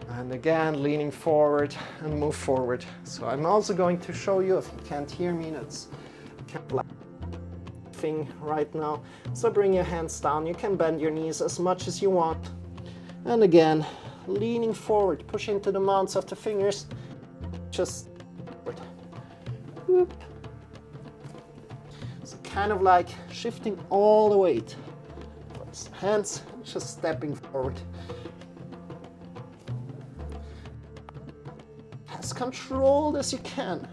And again, leaning forward and move forward. So I'm also going to show you, if you can't hear me, that's kind of like thing right now. So bring your hands down. You can bend your knees as much as you want. And again, leaning forward, push into the mounts of the fingers. Just forward. Whoop. So kind of like shifting all the weight. Hands, just stepping forward. As controlled as you can.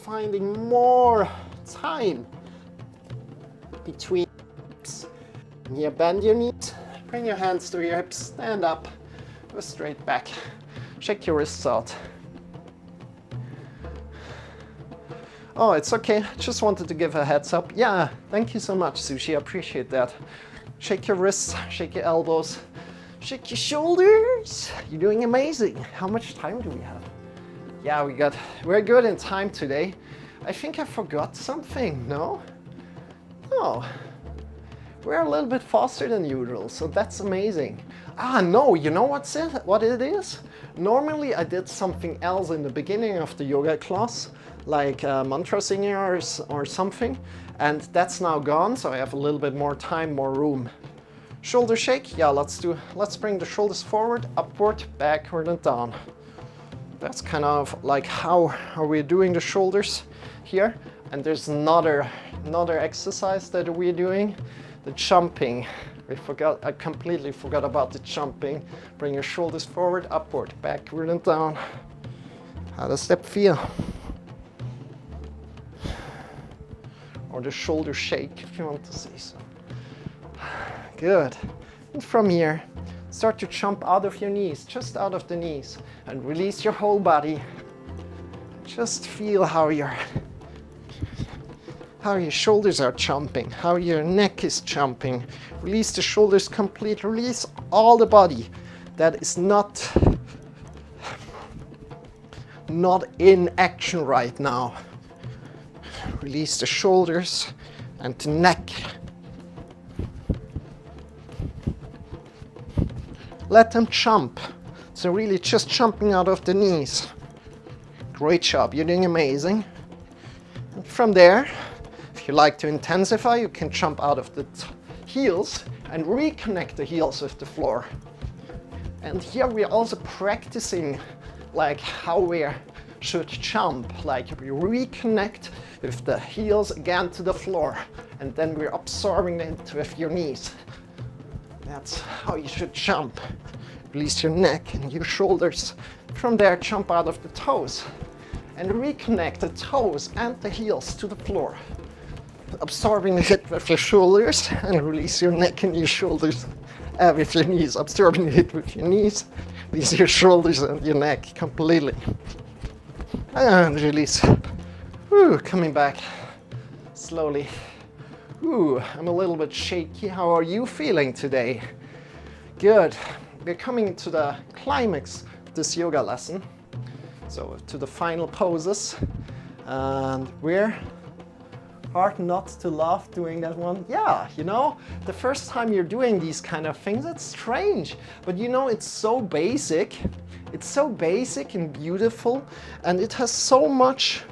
Finding more time between hips. Here, bend your knees, bring your hands to your hips, stand up, go straight back. Shake your wrists out. Oh, it's okay. Just wanted to give a heads up. Yeah, thank you so much, Sushi. I appreciate that. Shake your wrists, shake your elbows. Shake your shoulders. You're doing amazing. How much time do we have? Yeah, we're good in time today. I think I forgot something, no? No. We're a little bit faster than usual, so that's amazing. Ah, no, you know what it is? Normally I did something else in the beginning of the yoga class, like mantra singing or something, and that's now gone, so I have a little bit more time, more room. Shoulder shake, yeah, let's bring the shoulders forward, upward, backward and down. That's kind of like how are we doing the shoulders here. And there's another exercise that we're doing, the jumping. I completely forgot about the jumping. Bring your shoulders forward, upward, backward and down. How does that feel? Or the shoulder shake, if you want to say so. Good. And from here, start to jump out of your knees, just out of the knees, and release your whole body. Just feel how your shoulders are jumping, how your neck is jumping. Release the shoulders completely, release all the body that is not in action right now. Release the shoulders and the neck. Let them jump. So really just jumping out of the knees. Great job, you're doing amazing. And from there, if you like to intensify, you can jump out of the heels and reconnect the heels with the floor. And here we're also practicing like how we should jump, like we reconnect with the heels again to the floor, and then we're absorbing it with your knees. That's how you should jump. Release your neck and your shoulders. From there, jump out of the toes and reconnect the toes and the heels to the floor. Absorbing the hit with your shoulders and release your neck and your shoulders with your knees. Absorbing the hit with your knees, release your shoulders and your neck completely. And release. Woo, coming back slowly. Ooh, I'm a little bit shaky. How are you feeling today? Good. We're coming to the climax of this yoga lesson. So to the final poses. And we're hard not to laugh doing that one. Yeah, you know, the first time you're doing these kind of things, it's strange. But you know, it's so basic. It's so basic and beautiful. And it has so much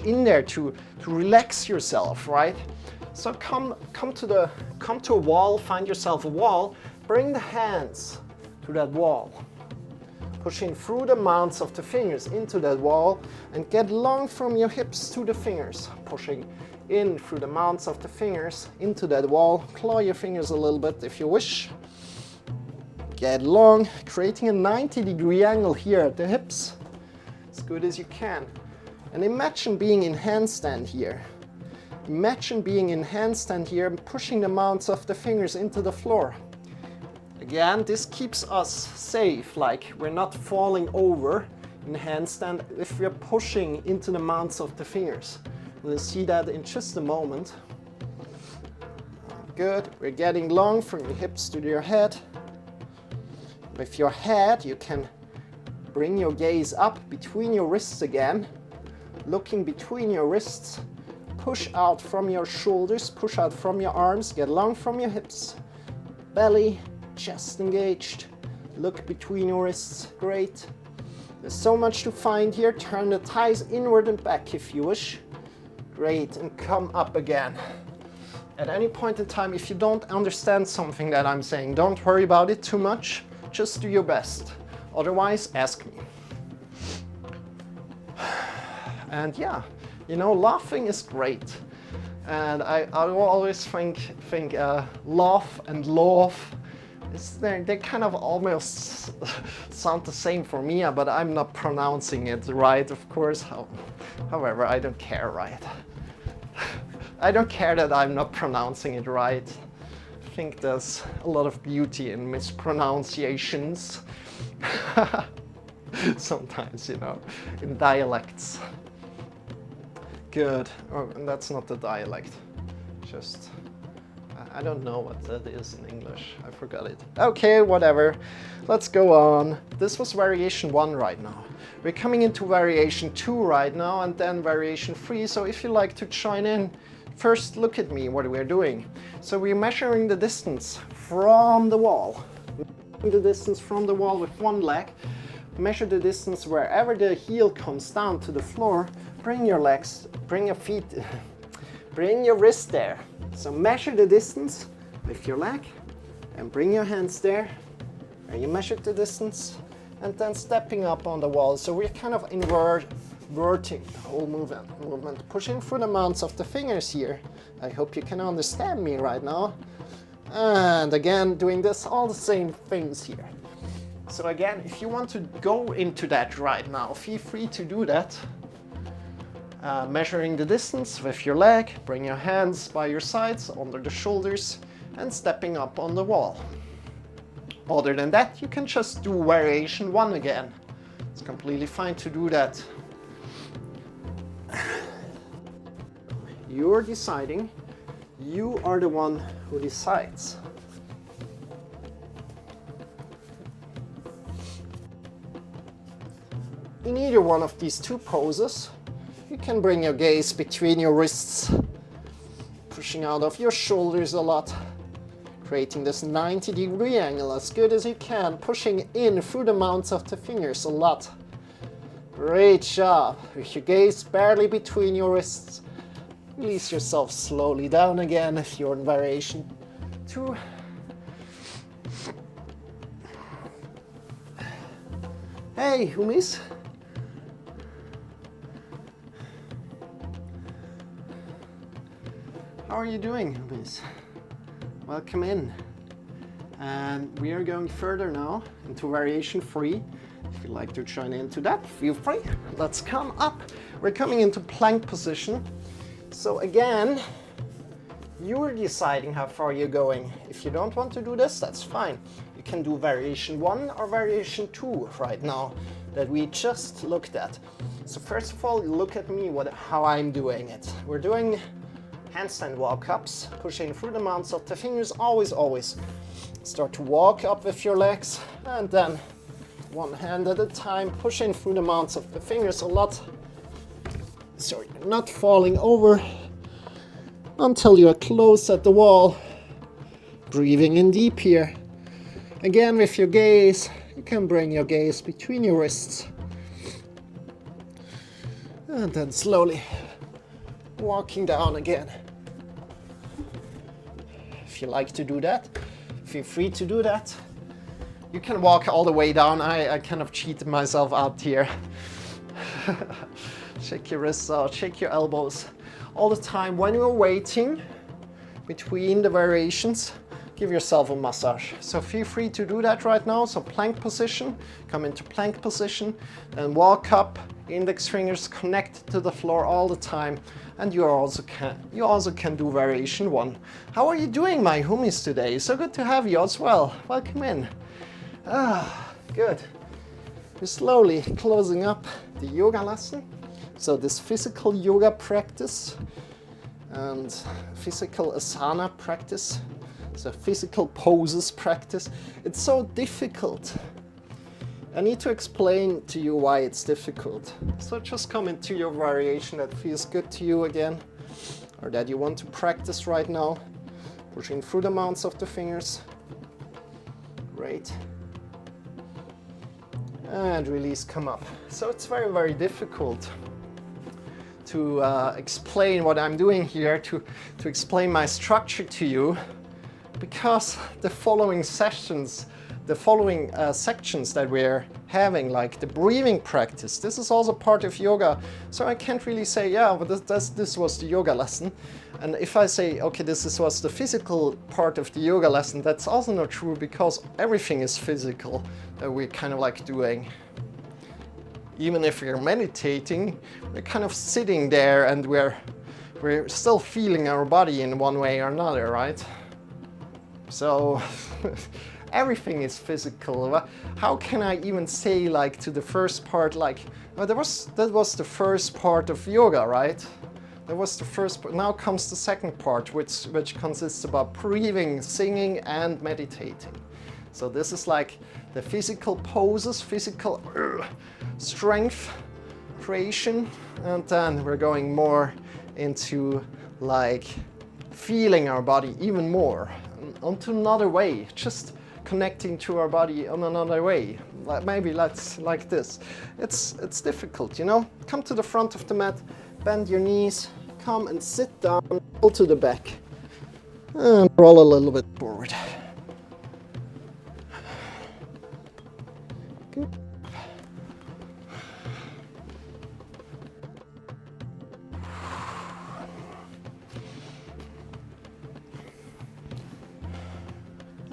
in there to relax yourself, right? So come to a wall, find yourself a wall, bring the hands to that wall, pushing through the mounts of the fingers into that wall, and get long from your hips to the fingers, pushing in through the mounts of the fingers into that wall. Claw your fingers a little bit if you wish. Get long, creating a 90-degree angle here at the hips, as good as you can. And imagine being in handstand here. Imagine being in handstand here and pushing the mounts of the fingers into the floor. Again, this keeps us safe, like we're not falling over in handstand if we're pushing into the mounts of the fingers. We'll see that in just a moment. Good, we're getting long from your hips to your head. With your head, you can bring your gaze up between your wrists again, looking between your wrists. Push out from your shoulders, push out from your arms, get long from your hips. Belly, chest engaged. Look between your wrists, great. There's so much to find here. Turn the thighs inward and back if you wish. Great, and come up again. At any point in time, if you don't understand something that I'm saying, don't worry about it too much. Just do your best. Otherwise, ask me. And yeah. You know, laughing is great, and I always think laugh and laugh, they kind of almost sound the same for me, but I'm not pronouncing it right, of course. However, I don't care, right? I don't care that I'm not pronouncing it right. I think there's a lot of beauty in mispronunciations. Sometimes, you know, in dialects. Good. Oh, and that's not the dialect. Just, I don't know what that is in English. I forgot it. Okay, whatever. Let's go on. This was variation 1 right now. We're coming into variation 2 right now, and then variation 3. So if you like to join in, first look at me, what we're doing. So we're measuring the distance from the wall. The distance from the wall with one leg. Measure the distance wherever the heel comes down to the floor. Bring your legs, bring your feet, bring your wrist there. So measure the distance with your leg and bring your hands there. And you measure the distance and then stepping up on the wall. So we're kind of inverting the whole movement, pushing through the mounts of the fingers here. I hope you can understand me right now. And again, doing this, all the same things here. So again, if you want to go into that right now, feel free to do that. Measuring the distance with your leg, bring your hands by your sides, under the shoulders, and stepping up on the wall. Other than that, you can just do variation 1 again. It's completely fine to do that. You're deciding. You are the one who decides. In either one of these two poses, you can bring your gaze between your wrists, pushing out of your shoulders a lot, creating this 90-degree angle as good as you can, pushing in through the mounts of the fingers a lot. Great job. With your gaze barely between your wrists, release yourself slowly down again if you're in variation 2. Hey, homies. How are you doing, homies? Welcome in. And we are going further now into variation 3. If you'd like to join into that, feel free. Let's come up. We're coming into plank position. So again, you're deciding how far you're going. If you don't want to do this, that's fine. You can do variation 1 or variation 2 right now that we just looked at. So first of all, look at me, how I'm doing it. We're doing handstand walk-ups, pushing through the mounts of the fingers, always. Start to walk up with your legs, and then one hand at a time, pushing through the mounts of the fingers a lot. So you're not falling over until you're close at the wall. Breathing in deep here. Again, with your gaze, you can bring your gaze between your wrists. And then slowly walking down again. If you like to do that, feel free to do that. You can walk all the way down. I kind of cheated myself out here. Shake your wrists out, shake your elbows. All the time when you're waiting between the variations, give yourself a massage. So feel free to do that right now. So plank position, come into plank position, then walk up, index fingers connect to the floor all the time. And you also can do variation 1. How are you doing, my homies, today? So good to have you as well. Welcome in. Good. We're slowly closing up the yoga lesson. So this physical yoga practice and physical asana practice, so physical poses practice, it's so difficult. I need to explain to you why it's difficult. So just come into your variation that feels good to you again, or that you want to practice right now. Pushing through the mounts of the fingers. Great. And release, come up. So it's very difficult to explain what I'm doing here, to explain my structure to you, because the following sessions, the following sections that we're having, like the breathing practice, this is also part of yoga. So I can't really say, yeah, but this was the yoga lesson. And if I say, okay, this was the physical part of the yoga lesson, that's also not true, because everything is physical that we're kind of like doing. Even if we're meditating, we're kind of sitting there and we're still feeling our body in one way or another, right? So everything is physical. How can I even say, like, to the first part, like, oh, that was the first part of yoga, right? That was the first part. Now comes the second part, which consists about breathing, singing, and meditating. So this is like the physical poses, physical strength creation, and then we're going more into like feeling our body even more onto another way, just connecting to our body on another way. Maybe let's like this. It's difficult, you know? Come to the front of the mat, bend your knees, come and sit down, pull to the back, and roll a little bit forward. Good.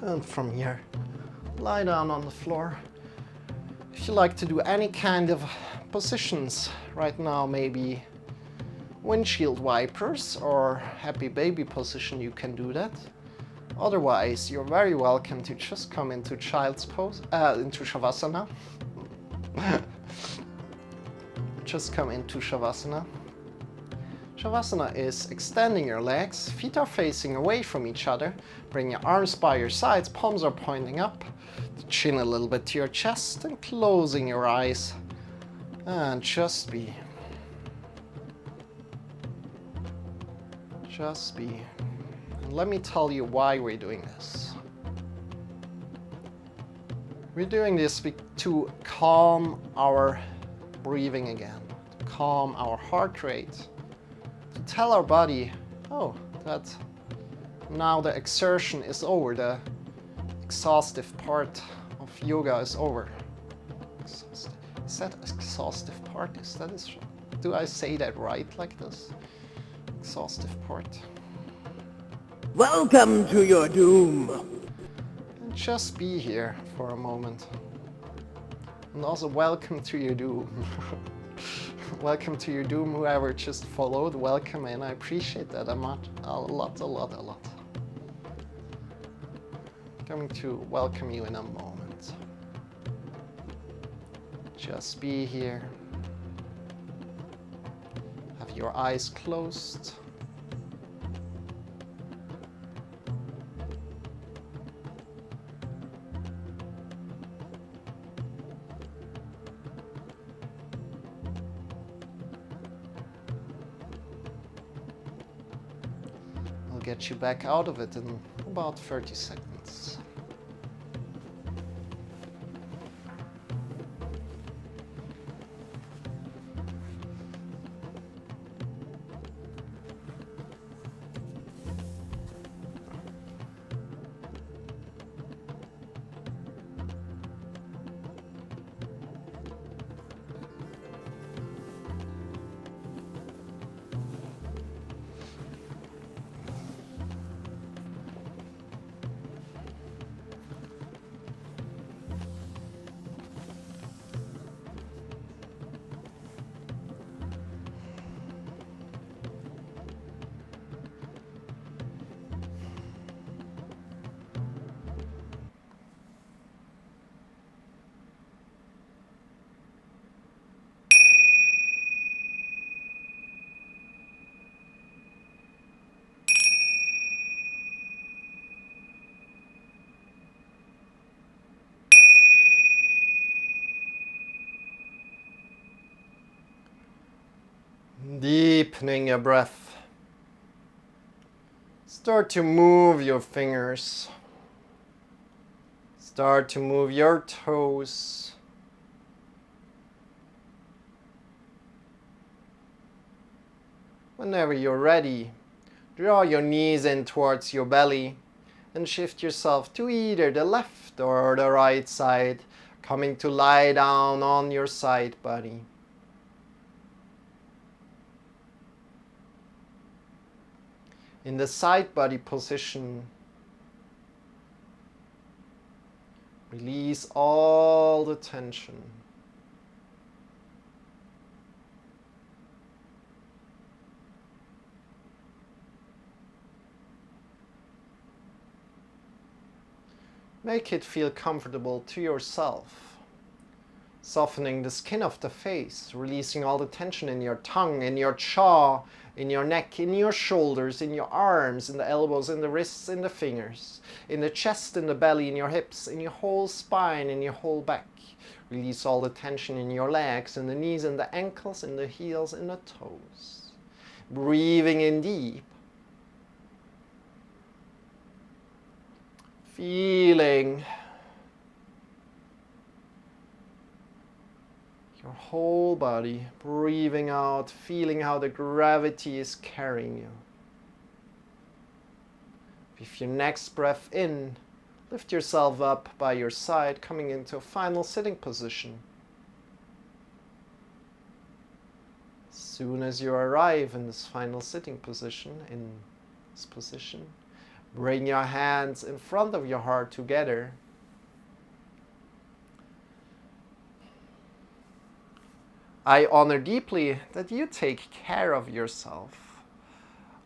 And from here, lie down on the floor. If you like to do any kind of positions right now, maybe windshield wipers or happy baby position, you can do that. Otherwise, you're very welcome to just come into child's pose, into Shavasana. Just come into Shavasana. Shavasana is extending your legs, feet are facing away from each other, bring your arms by your sides, palms are pointing up, the chin a little bit to your chest, and closing your eyes, and just be. Just be. And let me tell you why we're doing this. We're doing this to calm our breathing again, to calm our heart rate, to tell our body, oh, that Now the exertion is over, the exhaustive part of yoga is over. Is that exhaustive part? Do I say that right like this? Exhaustive part. Welcome to your doom. And just be here for a moment. And also welcome to your doom. Welcome to your doom, whoever just followed. Welcome in. I appreciate that a lot. Going to welcome you in a moment. Just be here. Have your eyes closed. I'll get you back out of it in about 30 seconds. Deepening your breath. Start to move your fingers. Start to move your toes. Whenever you're ready, draw your knees in towards your belly and shift yourself to either the left or the right side, coming to lie down on your side body. In the side body position, release all the tension. Make it feel comfortable to yourself. Softening the skin of the face, releasing all the tension in your tongue, in your jaw, in your neck, in your shoulders, in your arms, in the elbows, in the wrists, in the fingers, in the chest, in the belly, in your hips, in your whole spine, in your whole back. Release all the tension in your legs, in the knees, in the ankles, in the heels, in the toes. Breathing in deep. Feeling your whole body, breathing out, feeling how the gravity is carrying you. With your next breath in, lift yourself up by your side, coming into a final sitting position. As soon as you arrive in this final sitting position, bring your hands in front of your heart together. I honor deeply that you take care of yourself,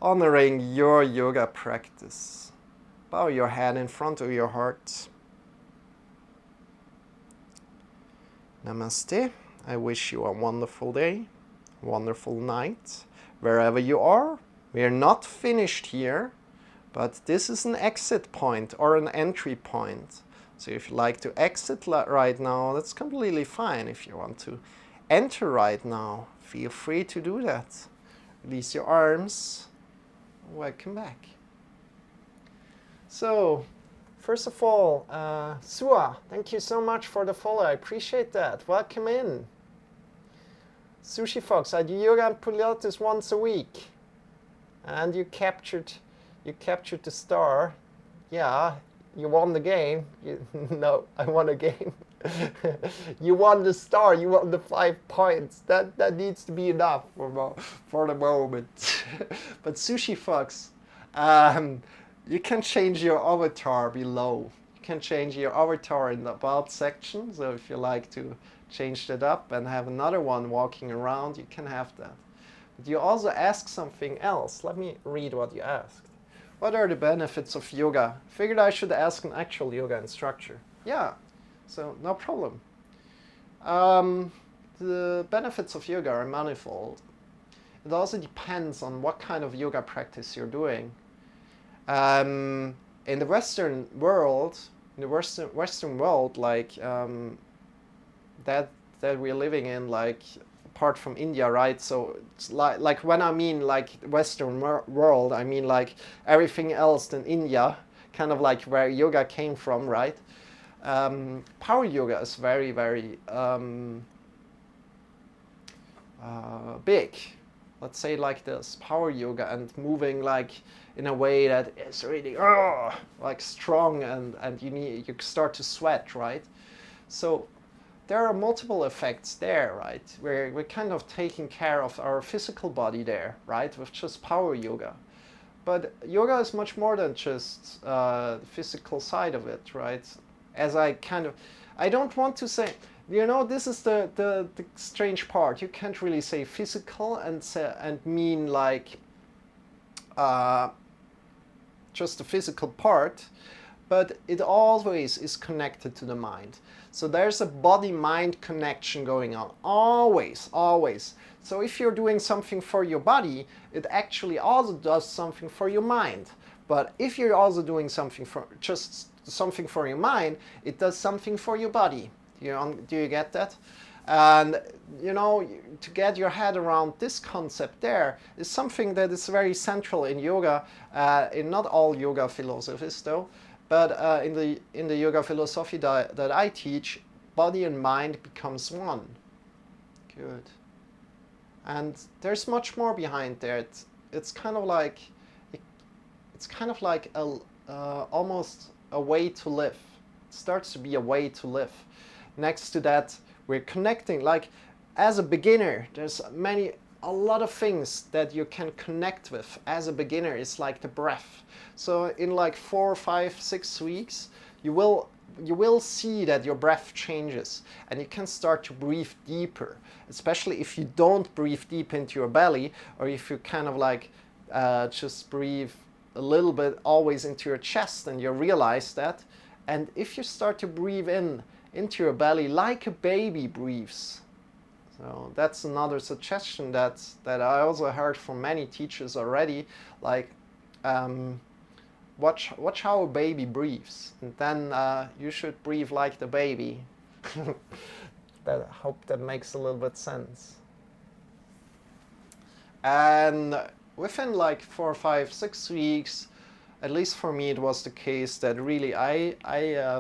honoring your yoga practice. Bow your head in front of your heart. Namaste. I wish you a wonderful day, wonderful night, wherever you are. We are not finished here, but this is an exit point or an entry point. So if you like to exit right now, that's completely fine. If you want to enter right now, feel free to do that. Release your arms. Welcome back. So, first of all, Sua, thank you so much for the follow. I appreciate that. Welcome in. Sushi Fox, I do yoga and Pilates once a week. And you captured You captured the star. Yeah, you won the game. No, I won a game. You won the star. You won the 5 points. That needs to be enough for the moment. But Sushi Fox, you can change your avatar below. You can change your avatar in the about section. So if you like to change that up and have another one walking around, you can have that. But you also ask something else. Let me read what you asked. What are the benefits of yoga? Figured I should ask an actual yoga instructor. Yeah, so no problem. The benefits of yoga are manifold. It also depends on what kind of yoga practice you're doing. In the Western world, like that we're living in, like apart from India, right? So it's like when I mean like Western world, I mean like everything else than India, kind of like where yoga came from, right? Power yoga is very, very big. Let's say like this, power yoga, and moving like in a way that is really like strong, and you start to sweat, right? So there are multiple effects there, right? We're kind of taking care of our physical body there, right? With just power yoga. But yoga is much more than just the physical side of it, right? As I don't want to say, this is the strange part. You can't really say physical and mean like just the physical part, but it always is connected to the mind. So there's a body-mind connection going on, always, always. So if you're doing something for your body, it actually also does something for your mind. But if you're also doing something for your mind, it does something for your body. Do you get that? And to get your head around this concept there is something that is very central in yoga, in not all yoga philosophies though, but in the yoga philosophy that I teach, body and mind becomes one. Good. And there's much more behind there. It's kind of like almost a way to live. It starts to be a way to live. Next to that, we're connecting. Like as a beginner, there's a lot of things that you can connect with as a beginner. It's like the breath. So in like 4, 5, 6 weeks, you will see that your breath changes, and you can start to breathe deeper, especially if you don't breathe deep into your belly, or if you kind of like just breathe a little bit always into your chest, and you realize that. And if you start to breathe into your belly like a baby breathes. So that's another suggestion that I also heard from many teachers already, like watch how a baby breathes, and then you should breathe like the baby. I hope that makes a little bit sense. And within like 4, 5, 6 weeks, at least for me it was the case that really I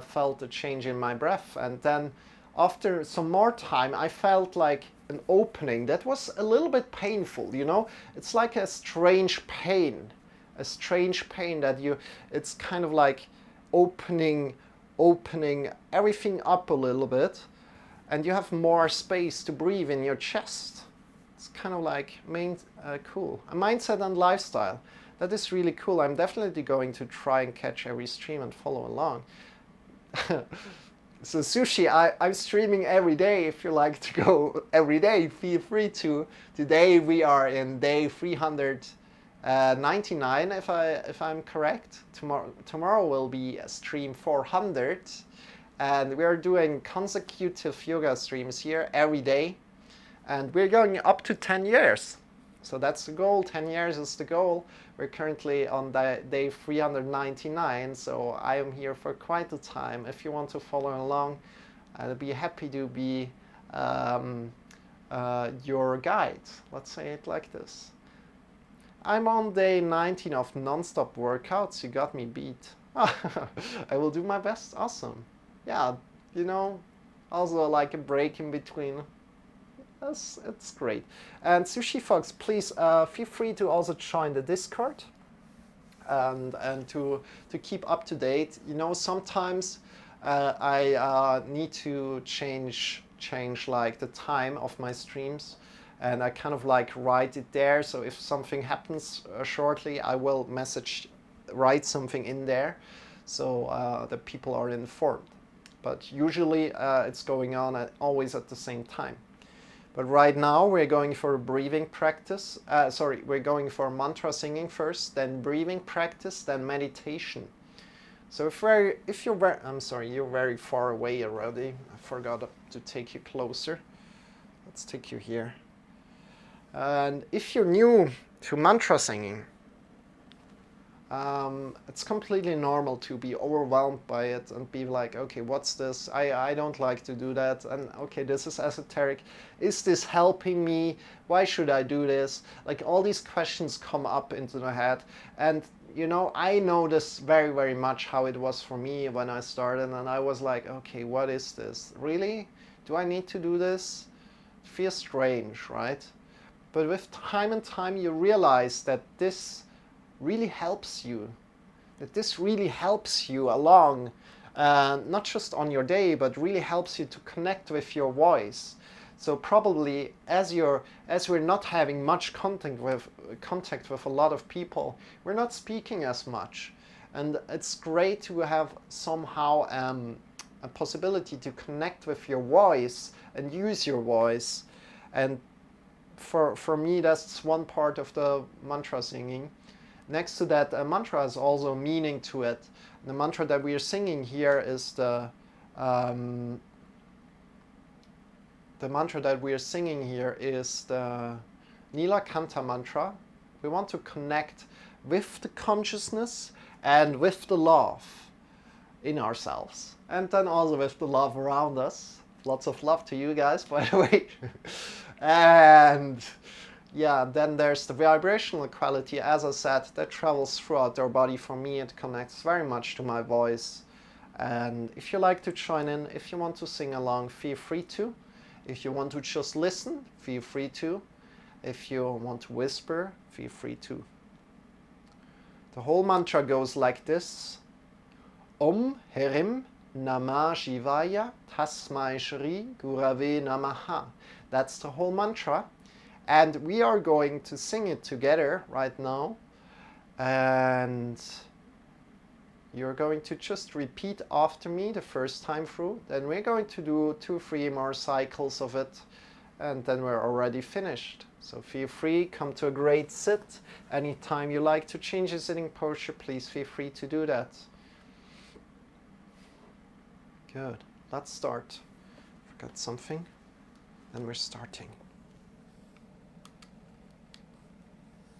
felt a change in my breath, and then after some more time I felt like an opening that was a little bit painful, It's like a strange pain that it's kind of like opening everything up a little bit, and you have more space to breathe in your chest. It's kind of like cool. A mindset and lifestyle. That is really cool. I'm definitely going to try and catch every stream and follow along. So Sushi, I'm streaming every day. If you like to go every day, feel free to. Today we are in day 399, if I'm correct. Tomorrow will be stream 400, and we are doing consecutive yoga streams here every day, and we're going up to 10 years. So that's the goal. 10 years is the goal. We're currently on day 399, so I am here for quite a time. If you want to follow along, I'll be happy to be your guide. Let's say it like this. I'm on day 19 of non-stop workouts. You got me beat. I will do my best. Awesome. Yeah, also like a break in between. It's great. And Sushi Fox, please feel free to also join the Discord. and to keep up to date. You know, sometimes I need to change like the time of my streams, and I kind of like write it there. So if something happens shortly, I will write something in there, so that people are informed. But usually it's going on always at the same time. But right now we're going for a breathing practice. We're going for mantra singing first, then breathing practice, then meditation. So you're very far away already. I forgot to take you closer. Let's take you here. And if you're new to mantra singing, it's completely normal to be overwhelmed by it and be like, okay, what's this? I don't like to do that. And okay, this is esoteric. Is this helping me? Why should I do this? Like all these questions come up into the head. And you know, I know this very, very much how it was for me when I started. And I was like, okay, what is this? Really? Do I need to do this? It feels strange, right? But with time and time, you realize that this really helps you, along, not just on your day, but really helps you to connect with your voice. So probably as we're not having much contact with a lot of people, we're not speaking as much, and it's great to have somehow a possibility to connect with your voice and use your voice. And for me, that's one part of the mantra singing. Next to that, a mantra has also meaning to it. The mantra that we are singing here is the mantra that we are singing here is the Nilakanta mantra. We want to connect with the consciousness and with the love in ourselves, and then also with the love around us. Lots of love to you guys, by the way. And yeah, then there's the vibrational quality, as I said, that travels throughout our body. For me, it connects very much to my voice. And if you like to join in, if you want to sing along, feel free to. If you want to just listen, feel free to. If you want to whisper, feel free to. The whole mantra goes like this. Om Herim Namah Shivaya Tasmai Shri Gurave Namaha. That's the whole mantra. And we are going to sing it together right now. And you're going to just repeat after me the first time through. Then we're going to do 2-3 more cycles of it. And then we're already finished. So feel free, come to a great sit. Anytime you like to change your sitting posture, please feel free to do that. Good. Let's start. Forgot something. Then we're starting.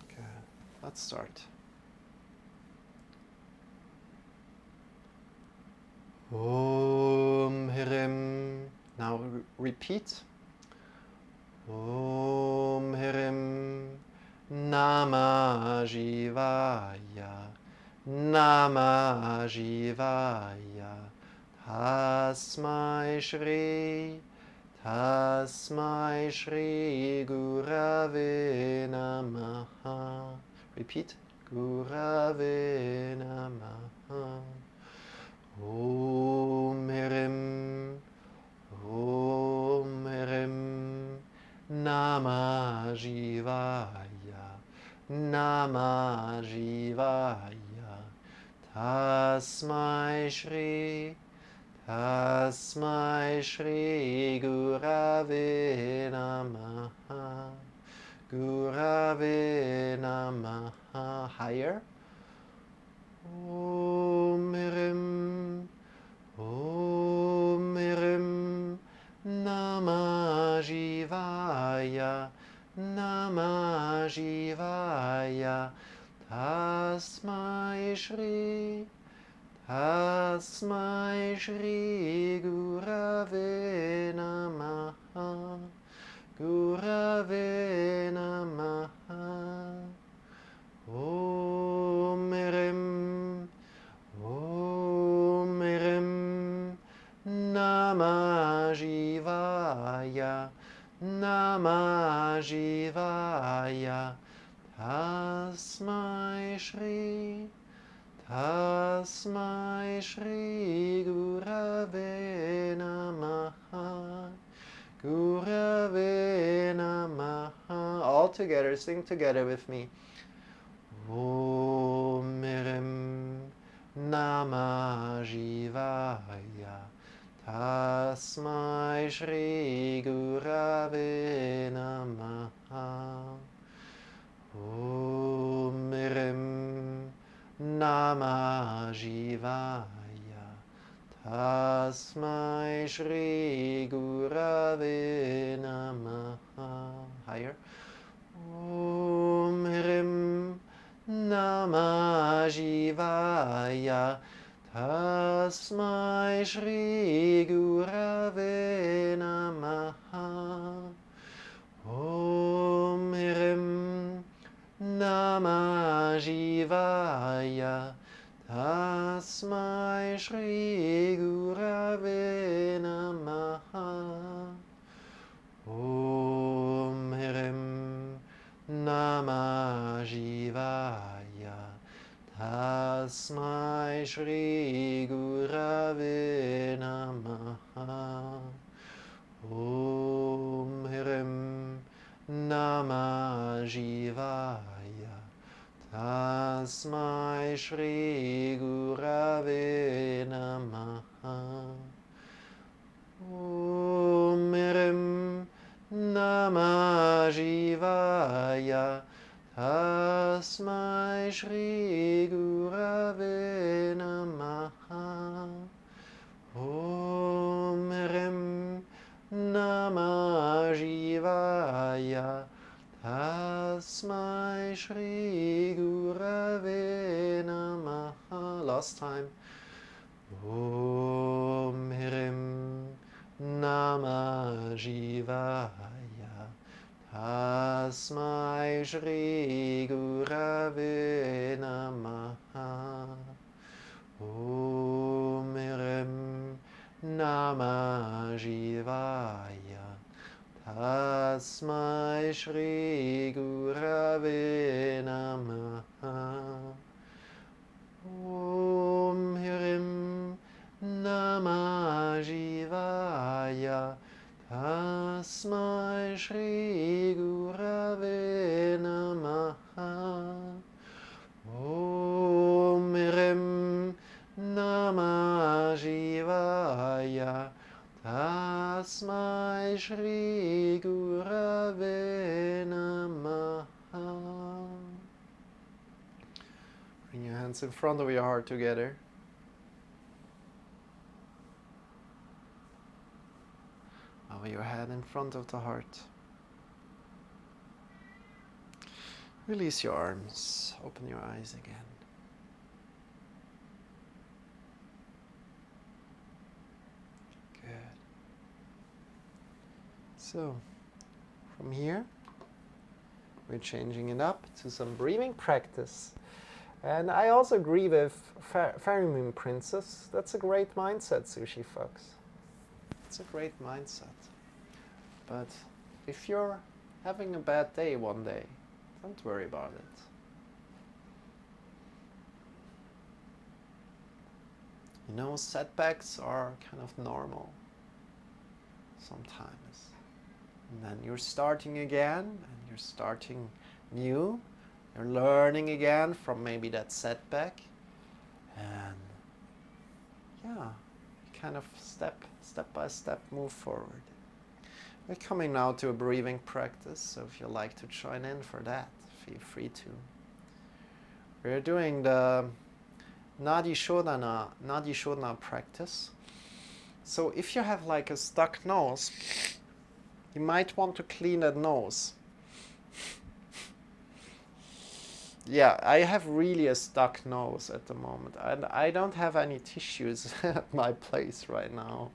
Good. Let's start. Om Hirim. Now repeat. Om Hirim Namah Shivaya Namah Shivaya Tasmai Shri Tasmai Shri Gurave Namaha. Repeat. Gurave Namaha. Om Hirim Om Hirim Namah Shivaya Namah Shivaya Tasmai Shri Tasmai Shri Gurave Namaha Gurave Namaha. Higher. Om Hirim Om Hirim Namah Shivaya Namah Shivaya Tasmai Shri Tasmai Shri Gurave Namaha Gurave Namaha. Om Hirim Om Hirim Namah Shivaya Namah Shivaya Tasmai Shri Tasmai Shri Gurave Namaha. Gurave Namaha. All together, sing together with me. Om Rim Namah Shivaya. Tasmai Shri Gurave Namaha. Om Rim Namah Shivaya. Tasmai Shri Gurave Namaha. Higher. Om Rim Namah Shivaya. Tasmai Shri Gurave Namaha. Om Rim Namah Shivaya. Tasmai Shri Gurave Namaha. Om Rim Namah Shivaya. Tasmai Shri Gurave Namaha. Om Rim Namah Shivaya. Tasmai Shri Gurave Namaha. Om Rim Namah Shivaya. Tasmai Shri Gurave Namaha. Om Rim Namah Shivaya. Tasmai Shri Gurave Namaha. Last time. Om Rim Namah Shivaya. Tasmai Shri Gurave Namaha. Om Rim Namah Shivaya. Tasmai Shri Gurave Namaha. Om Rim Namah Shivaya. Tasmai Shri Gurave Namaha. Om Rim Namah Shivaya. Tasmai Shri Gurave Namaha. Bring your hands in front of your heart together. Bow your head in front of the heart. Release your arms. Open your eyes again. Good. So, from here, we're changing it up to some breathing practice. And I also agree with Fairy Moon Princess. That's a great mindset, Sushi Fox. It's a great mindset. But if you're having a bad day one day, don't worry about it. You know, setbacks are kind of normal sometimes. And then you're starting again, and you're starting new. You're learning again from maybe that setback. And yeah, kind of step by step move forward. We're coming now to a breathing practice, so if you'd like to join in for that, feel free to. We're doing the Nadi Shodhana practice. So if you have like a stuck nose, you might want to clean that nose. Yeah, I have really a stuck nose at the moment. And I don't have any tissues at my place right now.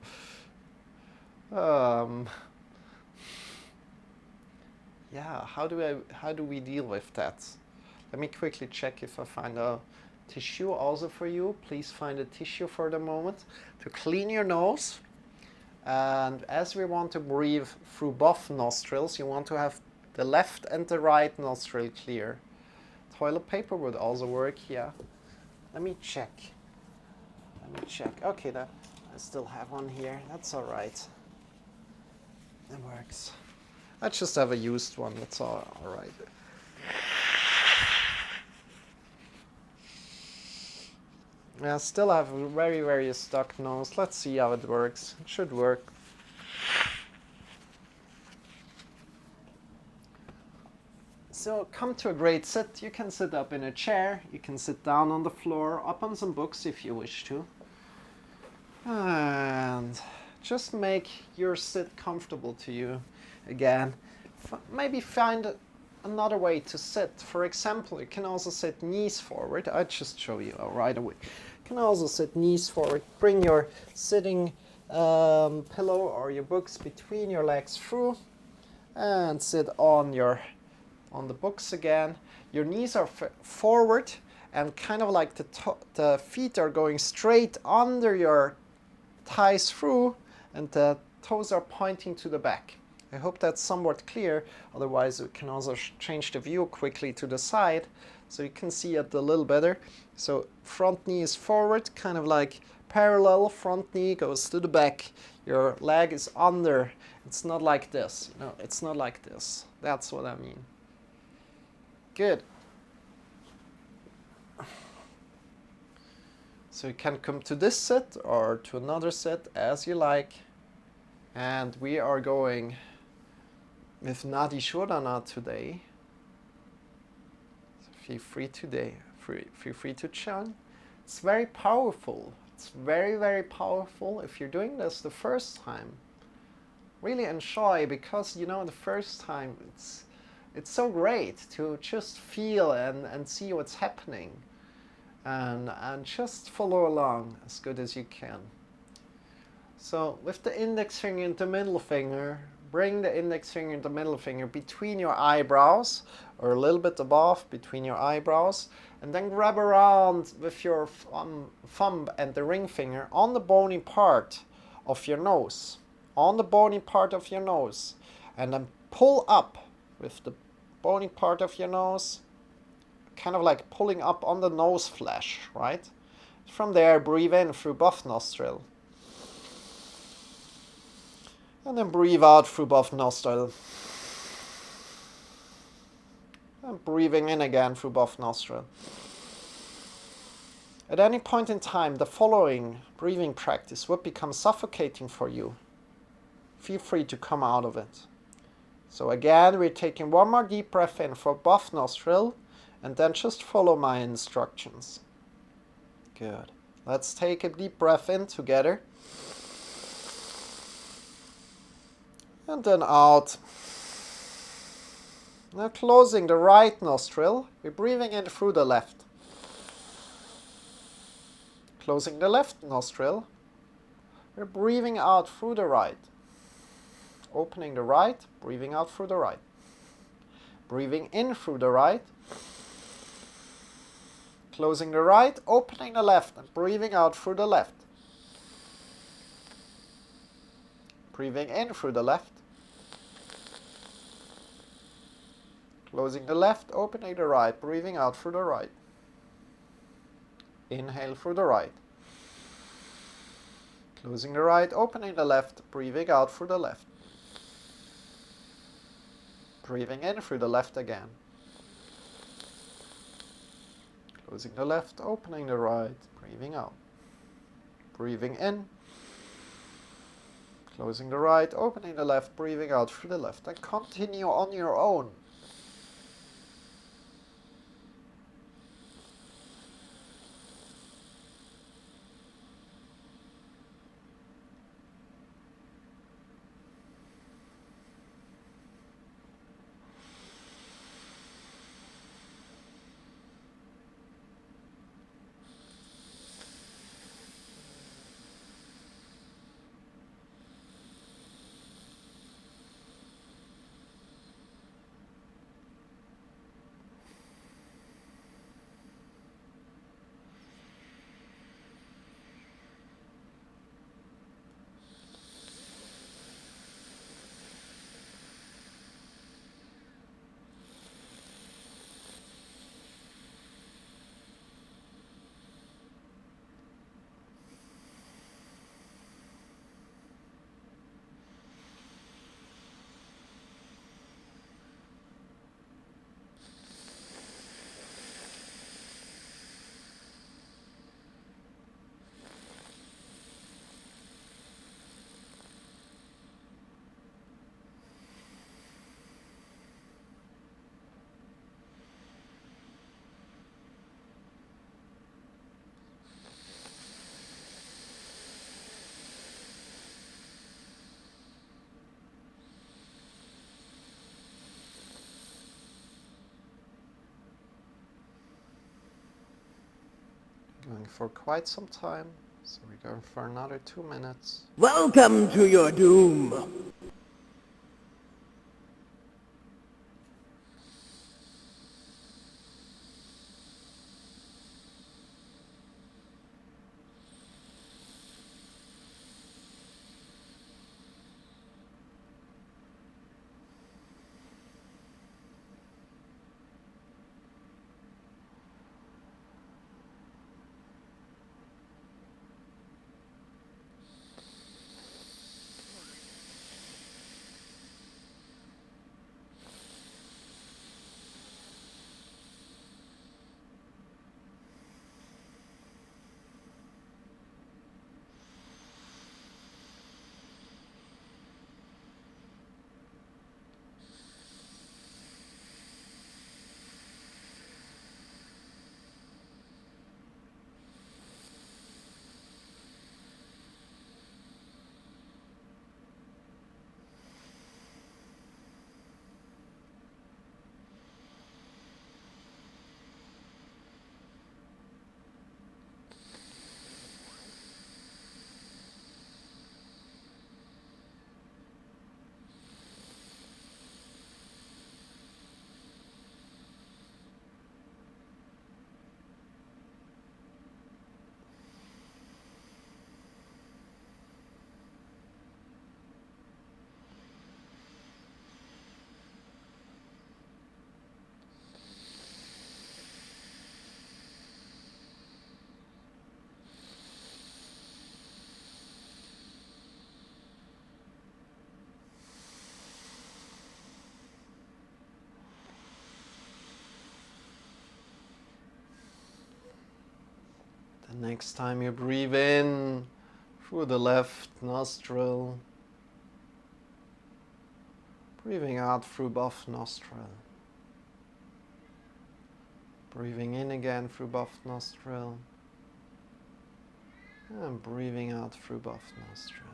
Yeah, how do we deal with that? Let me quickly check if I find a tissue also for you. Please find a tissue for the moment to clean your nose. And as we want to breathe through both nostrils, you want to have the left and the right nostril clear. Toilet paper would also work, yeah. Let me check. Okay, I still have one here. That's all right. It works. I just have a used one. That's all right. I still have a very, very stuck nose. Let's see how it works. It should work. So come to a great sit. You can sit up in a chair. You can sit down on the floor, up on some books if you wish to. And just make your sit comfortable to you again. Maybe find another way to sit. For example, you can also sit knees forward. I'll just show you right away. You can also sit knees forward. Bring your sitting pillow or your books between your legs through and sit on the books again. Your knees are forward and kind of like the feet are going straight under your thighs through and the toes are pointing to the back. I hope that's somewhat clear, otherwise we can also change the view quickly to the side so you can see it a little better. So front knee is forward, kind of like parallel, front knee goes to the back, your leg is under. It's not like this, it's not like this. That's what I mean. Good. So you can come to this sit or to another sit as you like. And we are going with Nadi Shodhana today. So feel free to chant. It's very powerful. It's very, very powerful. If you're doing this the first time, really enjoy, because the first time it's so great to just feel and see what's happening and just follow along as good as you can. So with the index finger and the middle finger, bring the index finger and the middle finger between your eyebrows or a little bit above between your eyebrows, and then grab around with your thumb and the ring finger on the bony part of your nose, and then pull up with the bony part of your nose, kind of like pulling up on the nose flash, right? From there, breathe in through both nostrils. And then breathe out through both nostrils. And breathing in again through both nostrils. At any point in time, the following breathing practice would become suffocating for you. Feel free to come out of it. So again, we're taking one more deep breath in for both nostrils, and then just follow my instructions. Good. Let's take a deep breath in together. And then out. Now closing the right nostril, we're breathing in through the left. Closing the left nostril, we're breathing out through the right. Opening the right, breathing out through the right. Breathing in through the right. Closing the right, opening the left, and breathing out through the left. Breathing in through the left. Closing the left, opening the right, breathing out through the right. Inhale through the right. Closing the right, opening the left, breathing out through the left. Breathing in through the left again. Closing the left, opening the right, breathing out. Breathing in. Closing the right, opening the left, breathing out through the left. And continue on your own. for quite some time, so we're going for another 2 minutes. Welcome to your doom. The next time you breathe in through the left nostril, breathing out through both nostril. Breathing in again through both nostril. And breathing out through both nostril.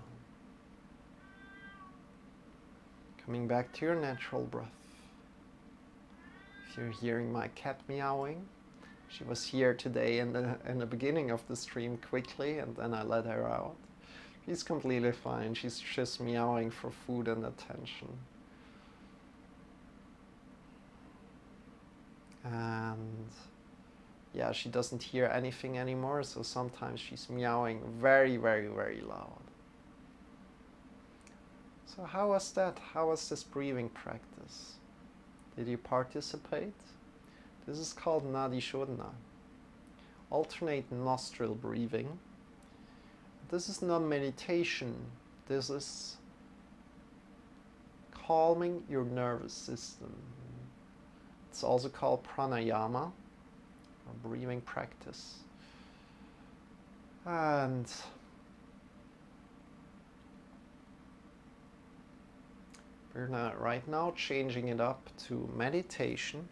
Coming back to your natural breath. If you're hearing my cat meowing, she was here today in the beginning of the stream quickly, and then I let her out. She's completely fine. She's just meowing for food and attention. And yeah, she doesn't hear anything anymore, so sometimes she's meowing very, very, very loud. So how was that? How was this breathing practice? Did you participate? This is called Nadi Shodhana, alternate nostril breathing. This is not meditation. This is calming your nervous system. It's also called pranayama, or breathing practice. And we're right now changing it up to meditation.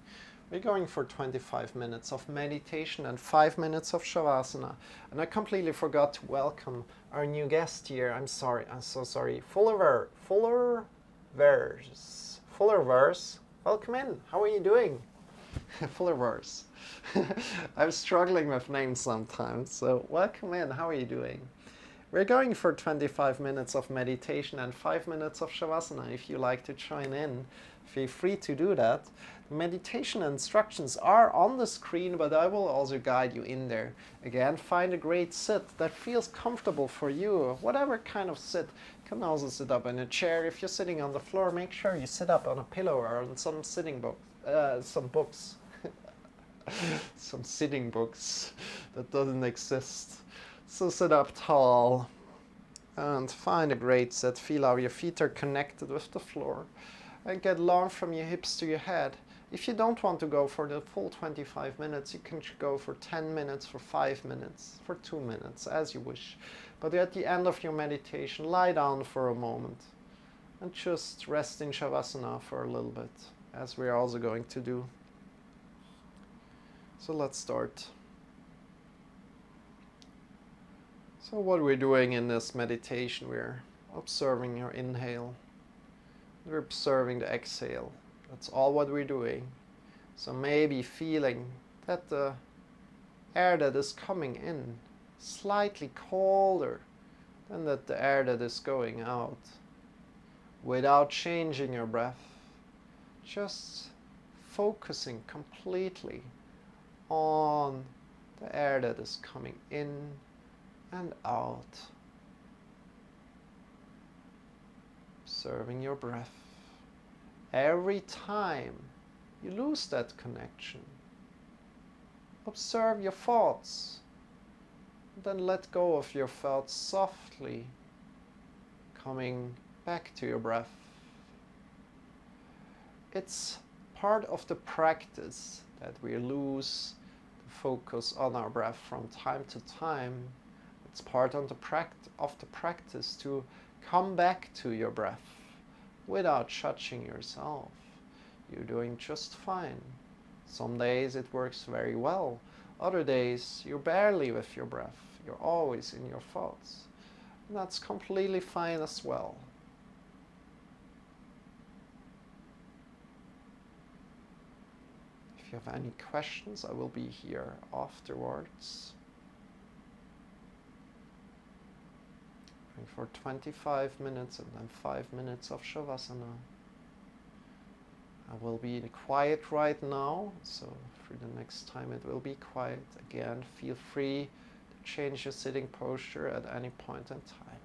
We're going for 25 minutes of meditation and 5 minutes of Shavasana. And I completely forgot to welcome our new guest here. I'm sorry, I'm so sorry. Fuller Verse. Welcome in. How are you doing? Fuller Verse. I'm struggling with names sometimes, so welcome in. How are you doing? We're going for 25 minutes of meditation and 5 minutes of Shavasana. If you like to join in, feel free to do that. The meditation instructions are on the screen, but I will also guide you in there. Again, find a great sit that feels comfortable for you. Whatever kind of sit. You can also sit up in a chair. If you're sitting on the floor, make sure you sit up on a pillow or on some sitting book, some books. Some sitting books that doesn't exist. So sit up tall and find a great sit. Feel how your feet are connected with the floor and get long from your hips to your head. If you don't want to go for the full 25 minutes, you can go for 10 minutes, for 5 minutes, for 2 minutes, as you wish. But at the end of your meditation, lie down for a moment and just rest in Shavasana for a little bit, as we're also going to do. So let's start. So what we're doing in this meditation, we're observing your inhale. We're observing the exhale. That's all what we're doing. So maybe feeling that the air that is coming in slightly colder than the air that is going out, without changing your breath, just focusing completely on the air that is coming in and out. Observing your breath. Every time you lose that connection, observe your thoughts. Then let go of your thoughts softly, coming back to your breath. It's part of the practice that we lose the focus on our breath from time to time. It's part of the practice to come back to your breath without judging yourself. You're doing just fine. Some days it works very well. Other days you're barely with your breath. You're always in your thoughts. And that's completely fine as well. If you have any questions, I will be here afterwards. For 25 minutes and then 5 minutes of Shavasana. I will be quiet right now, so for the next time it will be quiet. Again, feel free to change your sitting posture at any point in time.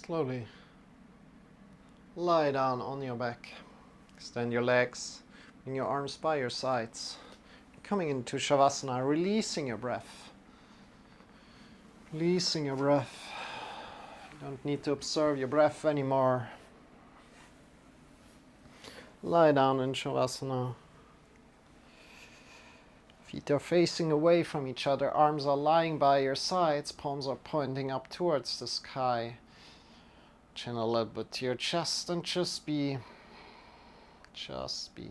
Slowly lie down on your back. Extend your legs, bring your arms by your sides. Coming into Shavasana, releasing your breath. Releasing your breath. You don't need to observe your breath anymore. Lie down in Shavasana. Feet are facing away from each other, arms are lying by your sides, palms are pointing up towards the sky. Chin a little bit to your chest and just be. Just be.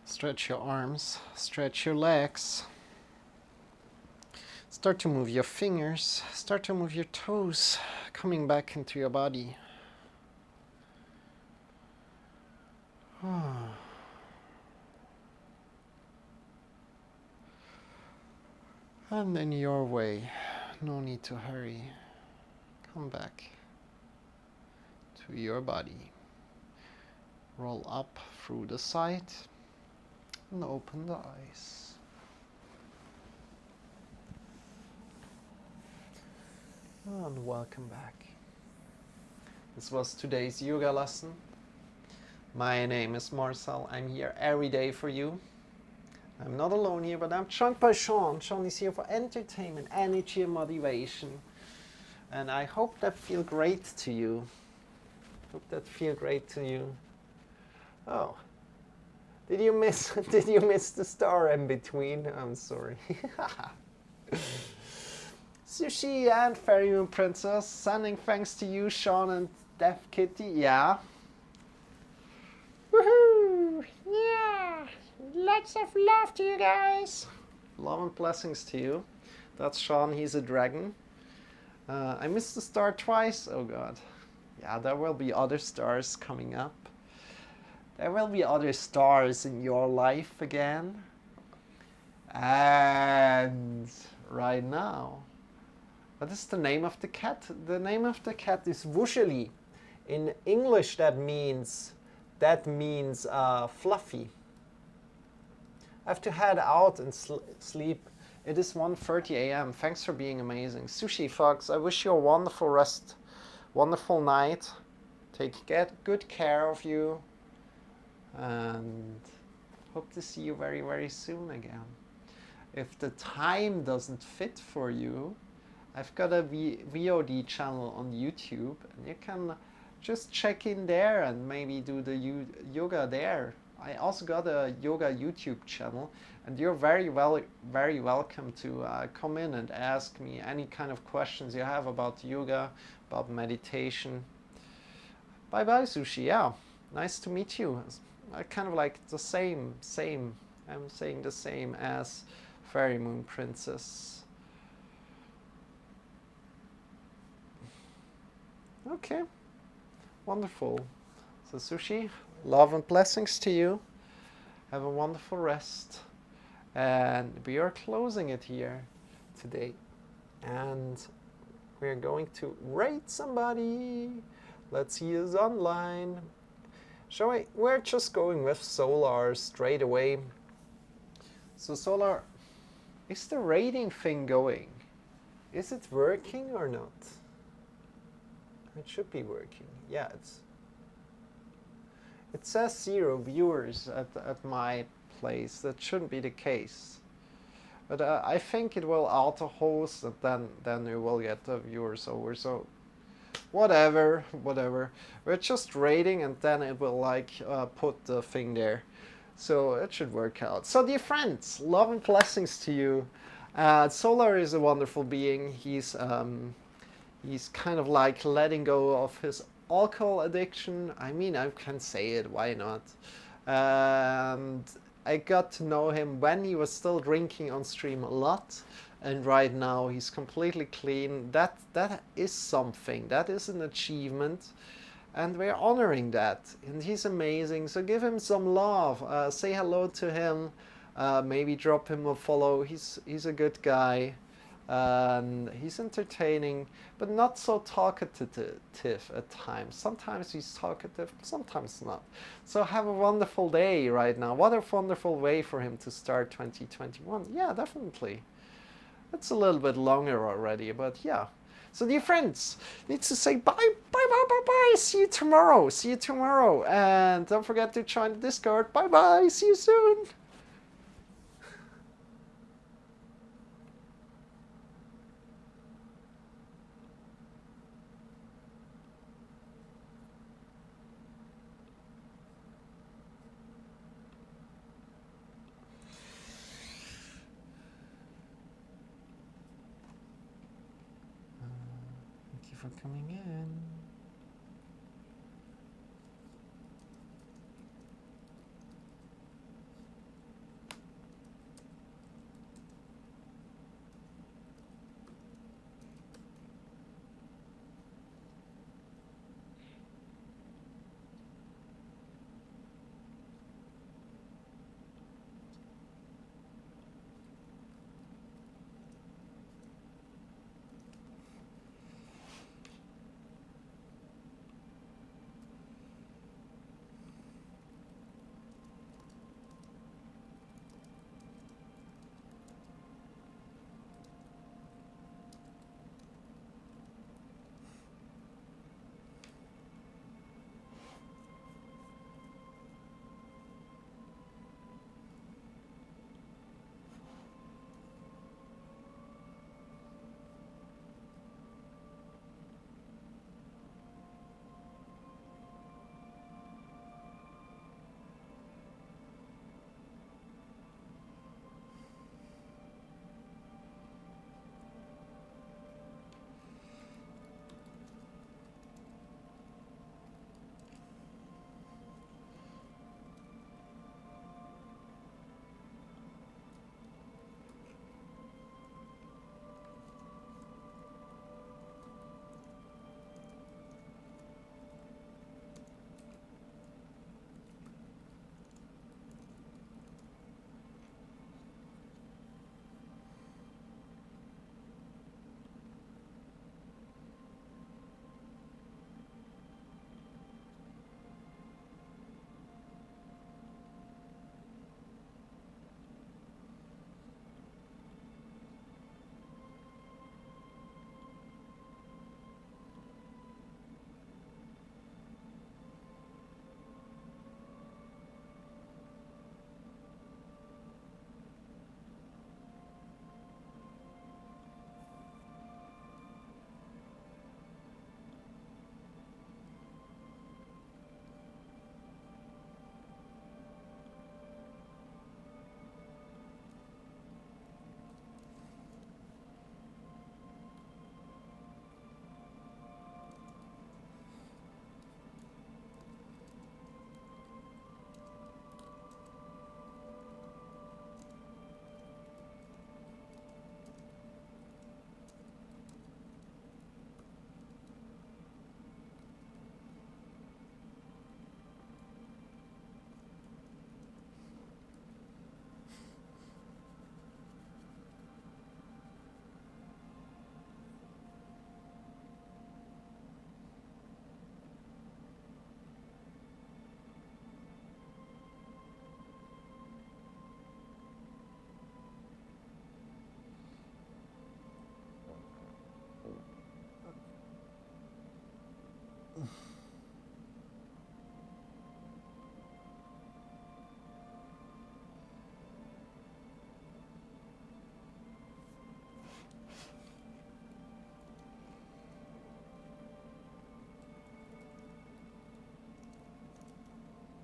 Stretch your arms, stretch your legs. Start to move your fingers, start to move your toes, coming back into your body. And in your way, no need to hurry. Come back to your body. Roll up through the side and open the eyes. And welcome back. This was today's yoga lesson. My name is Marcel. I'm here every day for you. I'm not alone here, but I'm joined by Sean. Sean is here for entertainment, energy, and motivation. And I hope that feels great to you. Hope that feels great to you. Oh, did you miss? Did you miss the star in between? I'm sorry. Sushi and Fairy Moon Princess, sending thanks to you, Sean and Deaf Kitty. Yeah. Woohoo! Yeah! Lots of love to you guys. Love and blessings to you. That's Sean. He's a dragon. I missed the star twice. Oh God. Yeah, there will be other stars coming up. There will be other stars in your life again. And right now, what is the name of the cat? The name of the cat is Wusheli. In English, that means fluffy. I have to head out and sleep. It is 1:30 a.m. Thanks for being amazing. Sushi Fox, I wish you a wonderful rest, wonderful night. Get good care of you. And hope to see you very, very soon again. If the time doesn't fit for you, I've got a VOD channel on YouTube, and you can just check in there and maybe do the yoga there. I also got a yoga YouTube channel, and you're very welcome to come in and ask me any kind of questions you have about yoga, about meditation. Bye bye, Sushi. Yeah, nice to meet you. I kind of like the same. I'm saying the same as Fairy Moon Princess. Okay, wonderful. So Sushi, love and blessings to you. Have a wonderful rest. And we are closing it here today. And we're going to rate somebody. Let's see who's online. Shall we? We're just going with Solar straight away. So Solar, is the rating thing going? Is it working or not? It should be working. Yeah, it says 0 viewers at my place. That shouldn't be the case. But I think it will auto host, and then you will get the viewers over. So whatever. We're just rating, and then it will like put the thing there. So it should work out. So dear friends, love and blessings to you. Solar is a wonderful being. He's kind of like letting go of his alcohol addiction. I mean, I can say it, why not? And I got to know him when he was still drinking on stream a lot, and right now he's completely clean. That is something, that is an achievement, and we're honoring that, and he's amazing. So give him some love, say hello to him, maybe drop him a follow. He's a good guy. He's entertaining, but not so talkative at times. Sometimes he's talkative, sometimes not. So have a wonderful day right now. What a wonderful way for him to start 2021. Yeah, definitely. It's a little bit longer already, but yeah. So dear friends, need to say bye. See you tomorrow. And don't forget to join the Discord. Bye. See you soon. Thank you for coming in.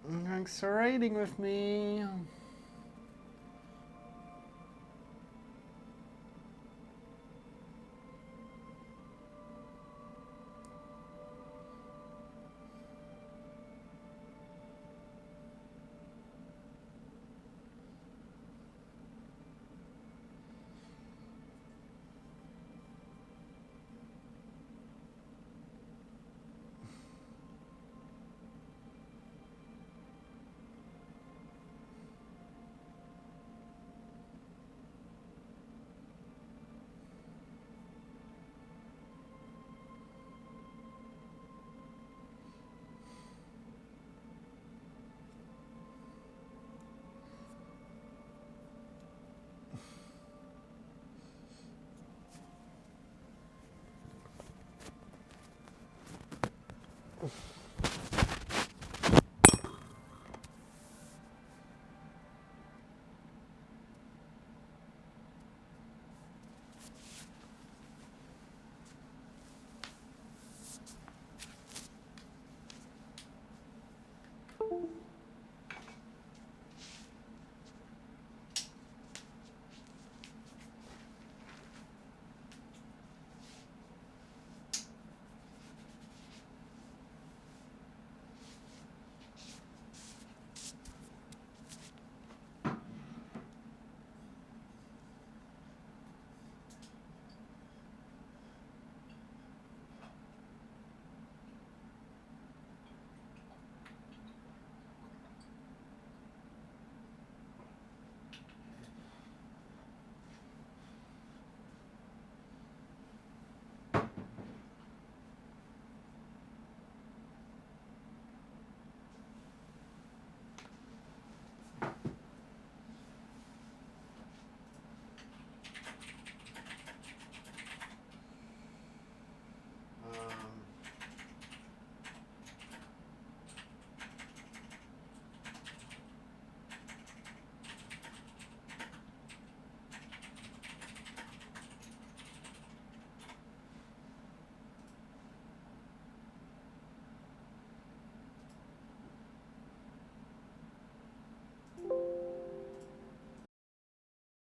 Thanks for raiding with me.